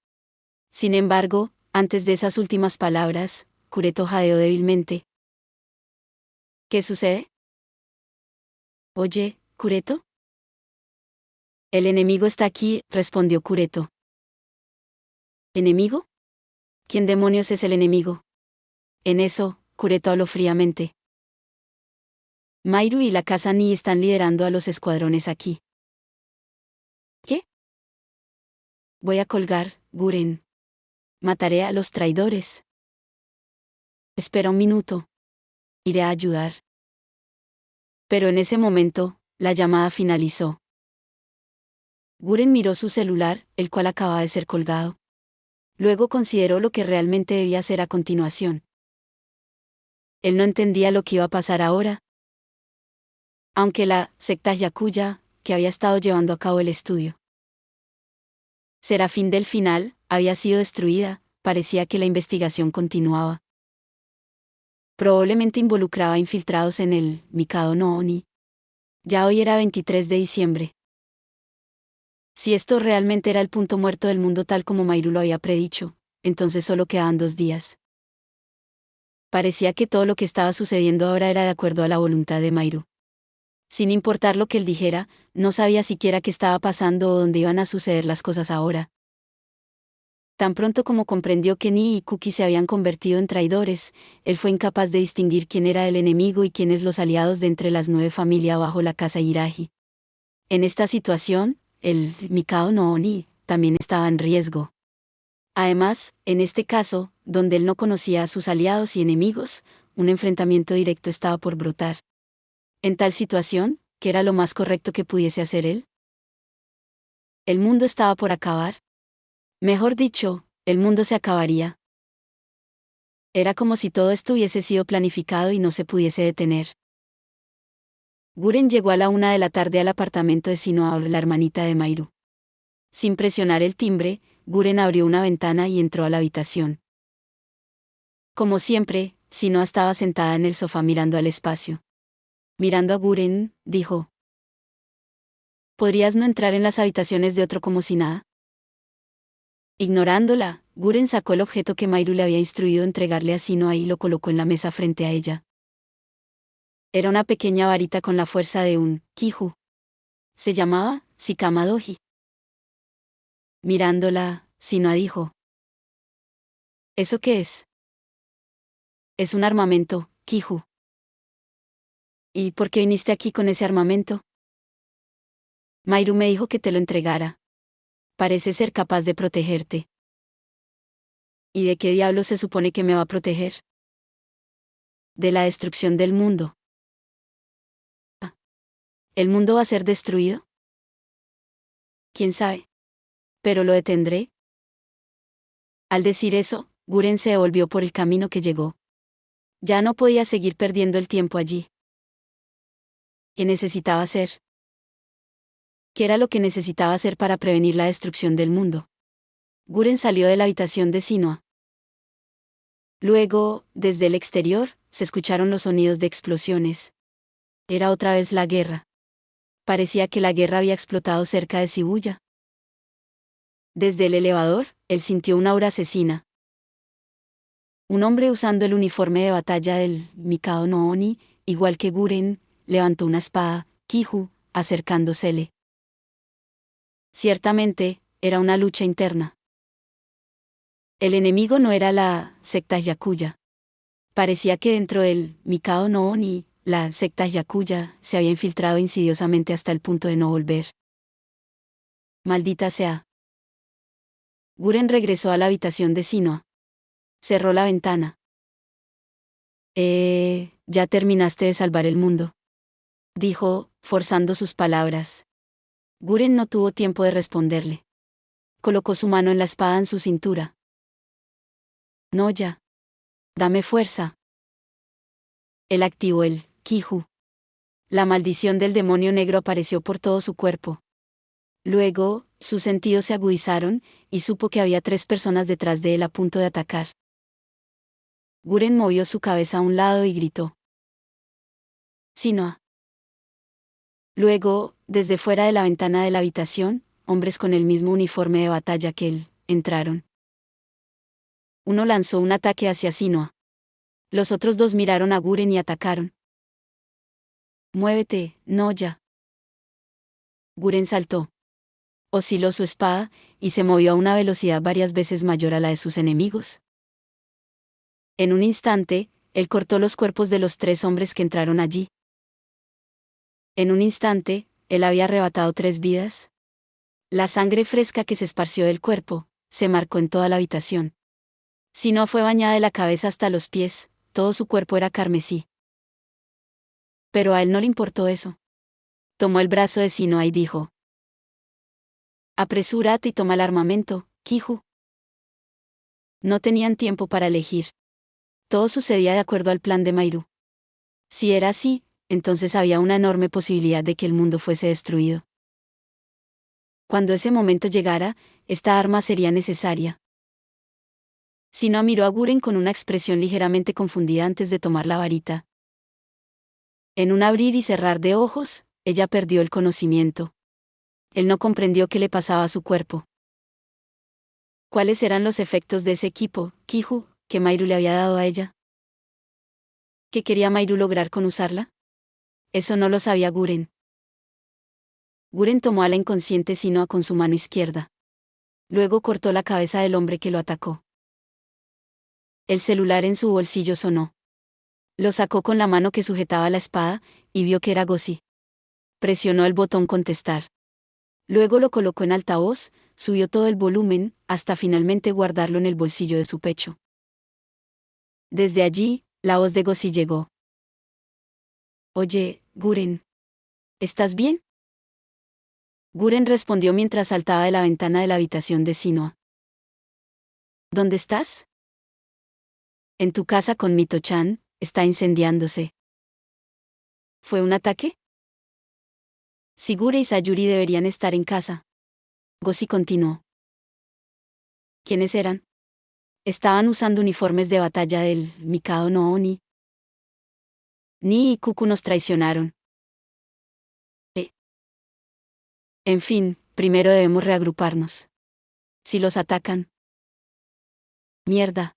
Sin embargo, antes de esas últimas palabras, Kureto jadeó débilmente. ¿Qué sucede? Oye, Kureto. El enemigo está aquí, respondió Kureto. ¿Enemigo? ¿Quién demonios es el enemigo? En eso, Kureto habló fríamente. Mairu y la casa Ni están liderando a los escuadrones aquí. ¿Qué? Voy a colgar, Guren. Mataré a los traidores. Espera un minuto. Iré a ayudar. Pero en ese momento, la llamada finalizó. Guren miró su celular, el cual acababa de ser colgado. Luego consideró lo que realmente debía hacer a continuación. Él no entendía lo que iba a pasar ahora. Aunque la secta Yakuya, que había estado llevando a cabo el estudio Serafín del final, había sido destruida, parecía que la investigación continuaba. Probablemente involucraba infiltrados en el Mikado no Oni. Ya hoy era 23 de diciembre. Si esto realmente era el punto muerto del mundo tal como Mairu lo había predicho, entonces solo quedaban 2 días. Parecía que todo lo que estaba sucediendo ahora era de acuerdo a la voluntad de Mairu. Sin importar lo que él dijera, no sabía siquiera qué estaba pasando o dónde iban a suceder las cosas ahora. Tan pronto como comprendió que Ni y Kuki se habían convertido en traidores, él fue incapaz de distinguir quién era el enemigo y quiénes los aliados de entre las 9 familias bajo la casa Hiraji. En esta situación, el Mikao no Oni también estaba en riesgo. Además, en este caso, donde él no conocía a sus aliados y enemigos, un enfrentamiento directo estaba por brotar. En tal situación, ¿qué era lo más correcto que pudiese hacer él? El mundo estaba por acabar. Mejor dicho, el mundo se acabaría. Era como si todo esto hubiese sido planificado y no se pudiese detener. Guren llegó a la 1 de la tarde al apartamento de Sinoa, la hermanita de Mairu. Sin presionar el timbre, Guren abrió una ventana y entró a la habitación. Como siempre, Sinoa estaba sentada en el sofá mirando al espacio. Mirando a Guren, dijo: ¿Podrías no entrar en las habitaciones de otro como si nada? Ignorándola, Guren sacó el objeto que Mairu le había instruido entregarle a Sinoa y lo colocó en la mesa frente a ella. Era una pequeña varita con la fuerza de un Kiju. Se llamaba Shikamadoji. Mirándola, Sinoa dijo: ¿Eso qué es? Es un armamento, Kiju. ¿Y por qué viniste aquí con ese armamento? Mairu me dijo que te lo entregara. Parece ser capaz de protegerte. ¿Y de qué diablo se supone que me va a proteger? De la destrucción del mundo. ¿El mundo va a ser destruido? ¿Quién sabe? Pero lo detendré. Al decir eso, Guren se volvió por el camino que llegó. Ya no podía seguir perdiendo el tiempo allí. ¿Qué necesitaba hacer? ¿Qué era lo que necesitaba hacer para prevenir la destrucción del mundo? Guren salió de la habitación de Sinoa. Luego, desde el exterior, se escucharon los sonidos de explosiones. Era otra vez la guerra. Parecía que la guerra había explotado cerca de Shibuya. Desde el elevador, él sintió una aura asesina. Un hombre usando el uniforme de batalla del Mikado no Oni, igual que Guren, levantó una espada, Kiju, acercándosele. Ciertamente, era una lucha interna. El enemigo no era la secta Yakuya. Parecía que dentro del Mikado no Oni, la secta Yakuya se había infiltrado insidiosamente hasta el punto de no volver. Maldita sea. Guren regresó a la habitación de Sinoa. Cerró la ventana. Ya terminaste de salvar el mundo, dijo, forzando sus palabras. Guren no tuvo tiempo de responderle. Colocó su mano en la espada en su cintura. No ya. Dame fuerza. Él activó el Kiju. La maldición del demonio negro apareció por todo su cuerpo. Luego, sus sentidos se agudizaron, y supo que había 3 personas detrás de él a punto de atacar. Guren movió su cabeza a un lado y gritó: Sinoa. Luego, desde fuera de la ventana de la habitación, hombres con el mismo uniforme de batalla que él, entraron. Uno lanzó un ataque hacia Sinoa. Los otros 2 miraron a Guren y atacaron. Muévete, no ya. Guren saltó. Osciló su espada, y se movió a una velocidad varias veces mayor a la de sus enemigos. En un instante, Él cortó los cuerpos de los 3 hombres que entraron allí. En un instante, él había arrebatado 3 vidas. La sangre fresca que se esparció del cuerpo, se marcó en toda la habitación. Sinoa fue bañada de la cabeza hasta los pies, todo su cuerpo era carmesí. Pero a él no le importó eso. Tomó el brazo de Sinoa y dijo: apresúrate y toma el armamento, Kiju. No tenían tiempo para elegir. Todo sucedía de acuerdo al plan de Mairu. Si era así, entonces había una enorme posibilidad de que el mundo fuese destruido. Cuando ese momento llegara, esta arma sería necesaria. Sinoa miró a Guren con una expresión ligeramente confundida antes de tomar la varita. En un abrir y cerrar de ojos, ella perdió el conocimiento. Él no comprendió qué le pasaba a su cuerpo. ¿Cuáles eran los efectos de ese equipo, Kiju, que Mairu le había dado a ella? ¿Qué quería Mairu lograr con usarla? Eso no lo sabía Guren. Guren tomó a la inconsciente Sinoa con su mano izquierda. Luego cortó la cabeza del hombre que lo atacó. El celular en su bolsillo sonó. Lo sacó con la mano que sujetaba la espada, y vio que era Gosi. Presionó el botón contestar. Luego lo colocó en altavoz, subió todo el volumen, hasta finalmente guardarlo en el bolsillo de su pecho. Desde allí, la voz de Gosi llegó. Oye, Guren. ¿Estás bien? Guren respondió mientras saltaba de la ventana de la habitación de Sinoa. ¿Dónde estás? En tu casa con Mito-chan, está incendiándose. ¿Fue un ataque? Sigure y Sayuri deberían estar en casa. Gosi continuó. ¿Quiénes eran? Estaban usando uniformes de batalla del Mikado no Oni. Ni y Kuku nos traicionaron. En fin, primero debemos reagruparnos. Si los atacan. Mierda.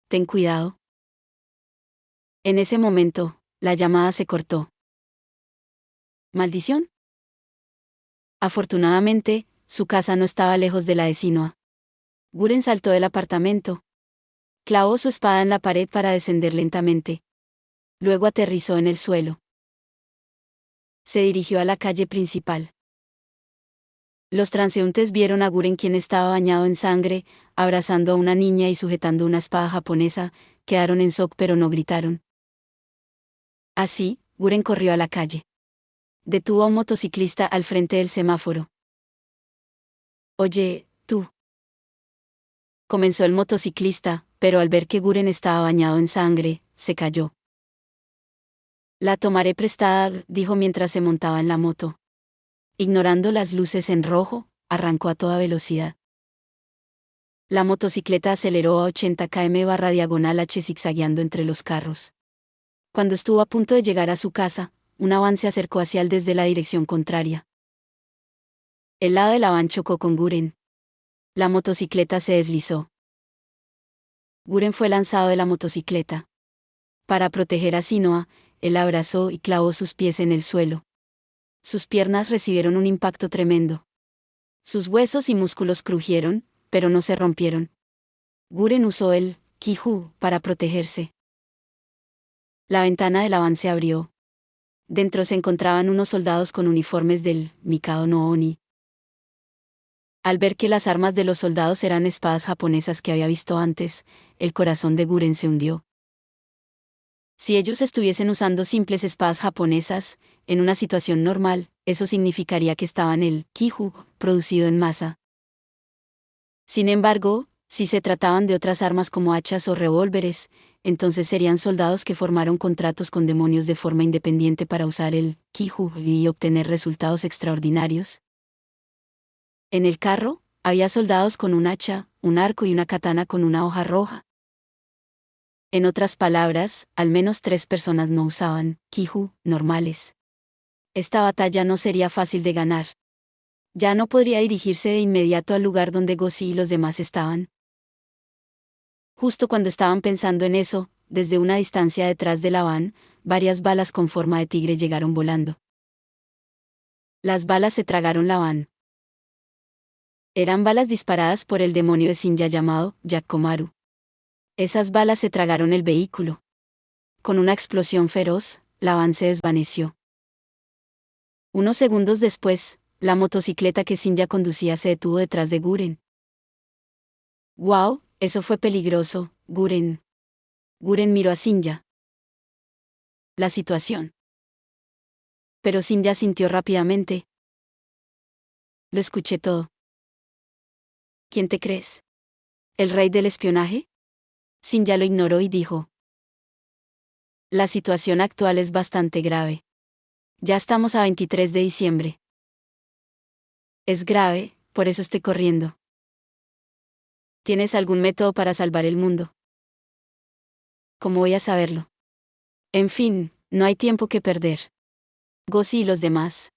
Ten cuidado. En ese momento, la llamada se cortó. ¿Maldición? Afortunadamente, su casa no estaba lejos de la de Sinoa. Guren saltó del apartamento. Clavó su espada en la pared para descender lentamente. Luego aterrizó en el suelo. Se dirigió a la calle principal. Los transeúntes vieron a Guren, quien estaba bañado en sangre, abrazando a una niña y sujetando una espada japonesa, quedaron en shock pero no gritaron. Así, Guren corrió a la calle. Detuvo a un motociclista al frente del semáforo. Oye, tú. Comenzó el motociclista, pero al ver que Guren estaba bañado en sangre, se cayó. La tomaré prestada, dijo mientras se montaba en la moto. Ignorando las luces en rojo, arrancó a toda velocidad. La motocicleta aceleró a 80 km/h zigzagueando entre los carros. Cuando estuvo a punto de llegar a su casa, una van se acercó hacia él desde la dirección contraria. El lado de la van chocó con Guren. La motocicleta se deslizó. Guren fue lanzado de la motocicleta. Para proteger a Sinoa, él la abrazó y clavó sus pies en el suelo. Sus piernas recibieron un impacto tremendo. Sus huesos y músculos crujieron, pero no se rompieron. Guren usó el Kiju para protegerse. La ventana de la van se abrió. Dentro se encontraban unos soldados con uniformes del Mikado no Oni. Al ver que las armas de los soldados eran espadas japonesas que había visto antes, el corazón de Guren se hundió. Si ellos estuviesen usando simples espadas japonesas, en una situación normal, eso significaría que estaban el Kiju, producido en masa. Sin embargo, si se trataban de otras armas como hachas o revólveres, entonces serían soldados que formaron contratos con demonios de forma independiente para usar el Kiju y obtener resultados extraordinarios. En el carro, había soldados con un hacha, un arco y una katana con una hoja roja. En otras palabras, al menos 3 personas no usaban Kiju normales. Esta batalla no sería fácil de ganar. Ya no podría dirigirse de inmediato al lugar donde Gosi y los demás estaban. Justo cuando estaban pensando en eso, desde una distancia detrás de la van, varias balas con forma de tigre llegaron volando. Las balas se tragaron la van. Eran balas disparadas por el demonio de Shinya llamado Yakomaru. Esas balas se tragaron el vehículo. con una explosión feroz, la van se desvaneció. Unos segundos después, la motocicleta que Sinja conducía se detuvo detrás de Guren. «¡Wow! Eso fue peligroso, Guren». Guren miró a Sinja. La situación. Pero Sinja sintió rápidamente. Lo escuché todo. ¿Quién te crees? ¿El rey del espionaje? Sinja lo ignoró y dijo. La situación actual es bastante grave. Ya estamos a 23 de diciembre. Es grave, por eso estoy corriendo. ¿Tienes algún método para salvar el mundo? ¿Cómo voy a saberlo? En fin, no hay tiempo que perder. Gosi y los demás.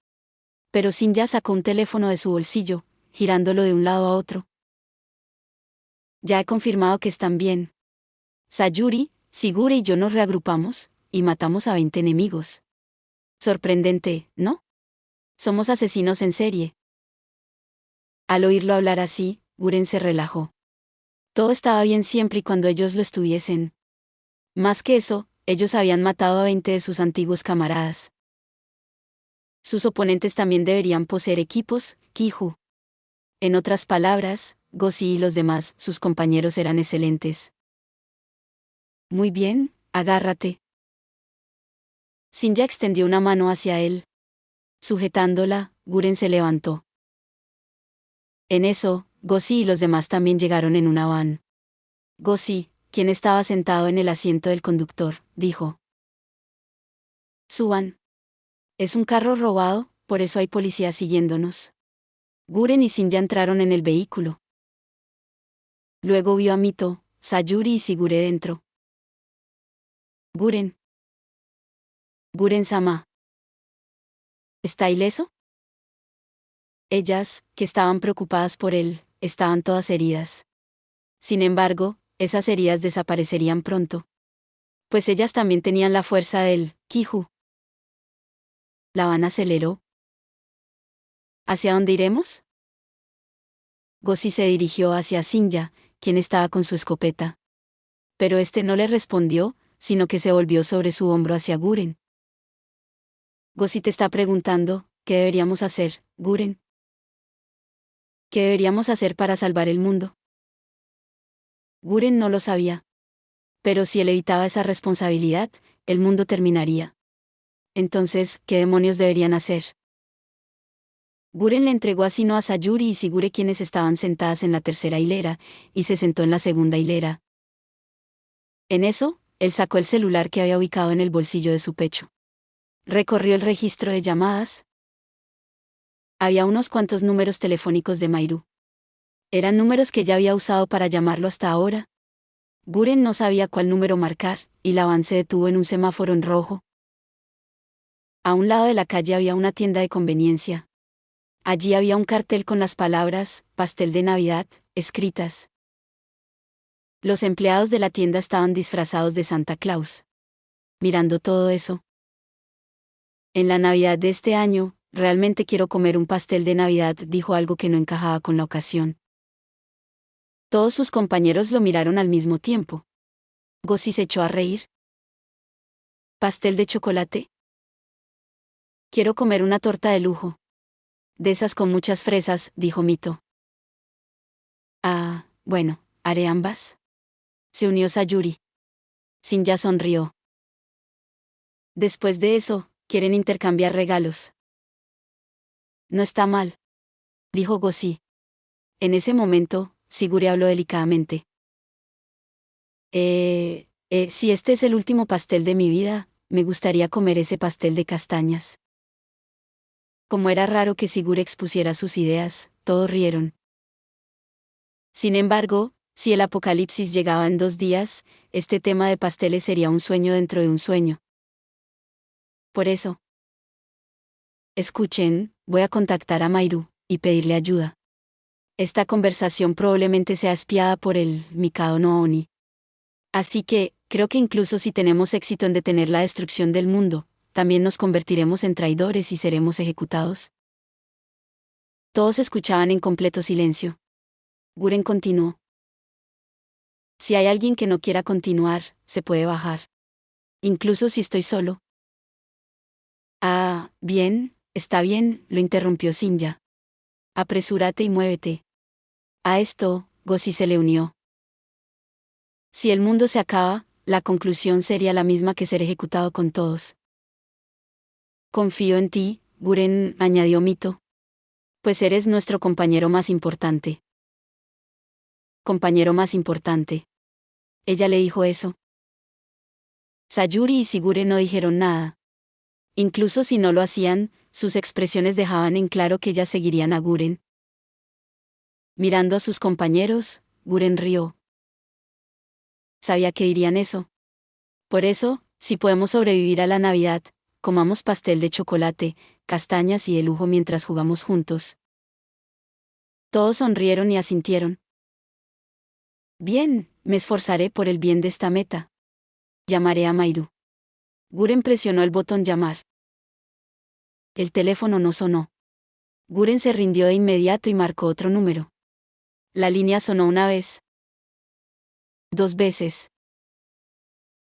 Pero Sinja sacó un teléfono de su bolsillo, girándolo de un lado a otro. Ya he confirmado que están bien. Sayuri, Sigure y yo nos reagrupamos, y matamos a 20 enemigos. Sorprendente, ¿no? Somos asesinos en serie. Al oírlo hablar así, Guren se relajó. Todo estaba bien siempre y cuando ellos lo estuviesen. Más que eso, ellos habían matado a 20 de sus antiguos camaradas. Sus oponentes también deberían poseer equipos, Kiju. En otras palabras, Gosi y los demás, sus compañeros eran excelentes. Muy bien, agárrate. Sinja extendió una mano hacia él. Sujetándola, Guren se levantó. En eso, Gosi y los demás también llegaron en una van. Gosi, quien estaba sentado en el asiento del conductor, dijo. Suban. Es un carro robado, por eso hay policías siguiéndonos. Guren y Sinja entraron en el vehículo. Luego vio a Mito, Sayuri y Sigure dentro. Guren. Guren-sama. ¿Está ileso? Ellas, que estaban preocupadas por él, estaban todas heridas. Sin embargo, esas heridas desaparecerían pronto. Pues ellas también tenían la fuerza del Kiju. La van aceleró. ¿Hacia dónde iremos? Gosi se dirigió hacia Sinja, quien estaba con su escopeta. Pero este no le respondió, sino que se volvió sobre su hombro hacia Guren. Gosi te está preguntando, ¿qué deberíamos hacer, Guren? ¿Qué deberíamos hacer para salvar el mundo? Guren no lo sabía. Pero si él evitaba esa responsabilidad, el mundo terminaría. Entonces, ¿qué demonios deberían hacer? Guren le entregó a Sino a Sayuri y Sigure, quienes estaban sentadas en la tercera hilera, y se sentó en la segunda hilera. En eso, él sacó el celular que había ubicado en el bolsillo de su pecho. Recorrió el registro de llamadas. Había unos cuantos números telefónicos de Mairu. Eran números que ya había usado para llamarlo hasta ahora. Guren no sabía cuál número marcar, y la van se detuvo en un semáforo en rojo. A un lado de la calle había una tienda de conveniencia. Allí había un cartel con las palabras, pastel de Navidad, escritas. Los empleados de la tienda estaban disfrazados de Santa Claus. Mirando todo eso. En la Navidad de este año, realmente quiero comer un pastel de Navidad, dijo algo que no encajaba con la ocasión. Todos sus compañeros lo miraron al mismo tiempo. Gosi se echó a reír. ¿Pastel de chocolate? Quiero comer una torta de lujo. De esas con muchas fresas, dijo Mito. Ah, bueno, haré ambas. Se unió Sayuri. Sinja sonrió. Después de eso, quieren intercambiar regalos. No está mal, dijo Gosi. En ese momento, Sigure habló delicadamente. Si este es el último pastel de mi vida, me gustaría comer ese pastel de castañas. Como era raro que Sigure expusiera sus ideas, todos rieron. Sin embargo, si el apocalipsis llegaba en 2 días, este tema de pasteles sería un sueño dentro de un sueño. Por eso. Escuchen, voy a contactar a Mairu, y pedirle ayuda. Esta conversación probablemente sea espiada por el Mikado no Oni. Así que, creo que incluso si tenemos éxito en detener la destrucción del mundo, también nos convertiremos en traidores y seremos ejecutados. Todos escuchaban en completo silencio. Guren continuó. Si hay alguien que no quiera continuar, se puede bajar. incluso si estoy solo. Ah, bien, está bien, lo interrumpió Sinja. Apresúrate y muévete. A esto, Gosi se le unió. Si el mundo se acaba, la conclusión sería la misma que ser ejecutado con todos. Confío en ti, Guren, añadió Mito. Pues eres nuestro compañero más importante. Compañero más importante. Ella le dijo eso. Sayuri y Sigure no dijeron nada. Incluso si no lo hacían, sus expresiones dejaban en claro que ellas seguirían a Guren. Mirando a sus compañeros, Guren rió. Sabía que dirían eso. Por eso, si podemos sobrevivir a la Navidad, comamos pastel de chocolate, castañas y de lujo mientras jugamos juntos. Todos sonrieron y asintieron. Bien, me esforzaré por el bien de esta meta. Llamaré a Mairu. Guren presionó el botón llamar. El teléfono no sonó. Guren se rindió de inmediato y marcó otro número. La línea sonó una vez. 2 veces.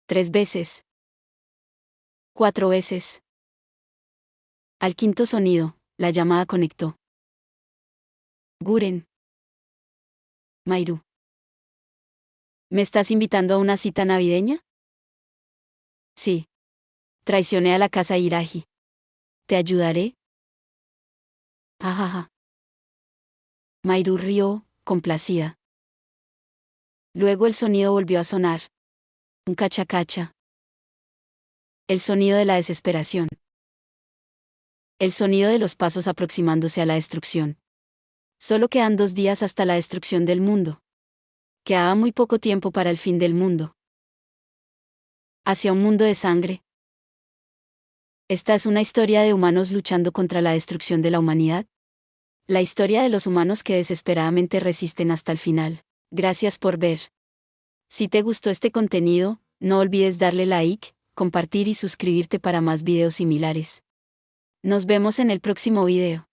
3 veces. 4 veces. Al quinto sonido, la llamada conectó. Guren. Mairu. ¿Me estás invitando a una cita navideña? Sí. Traicioné a la casa Hiraji. ¿Te ayudaré? Jajaja. Mairu rió, complacida. Luego el sonido volvió a sonar. Un cacha-cacha. El sonido de la desesperación. El sonido de los pasos aproximándose a la destrucción. Solo quedan 2 días hasta la destrucción del mundo. Quedaba muy poco tiempo para el fin del mundo. Hacia un mundo de sangre. Esta es una historia de humanos luchando contra la destrucción de la humanidad. La historia de los humanos que desesperadamente resisten hasta el final. Gracias por ver. Si te gustó este contenido, no olvides darle like, compartir y suscribirte para más videos similares. Nos vemos en el próximo video.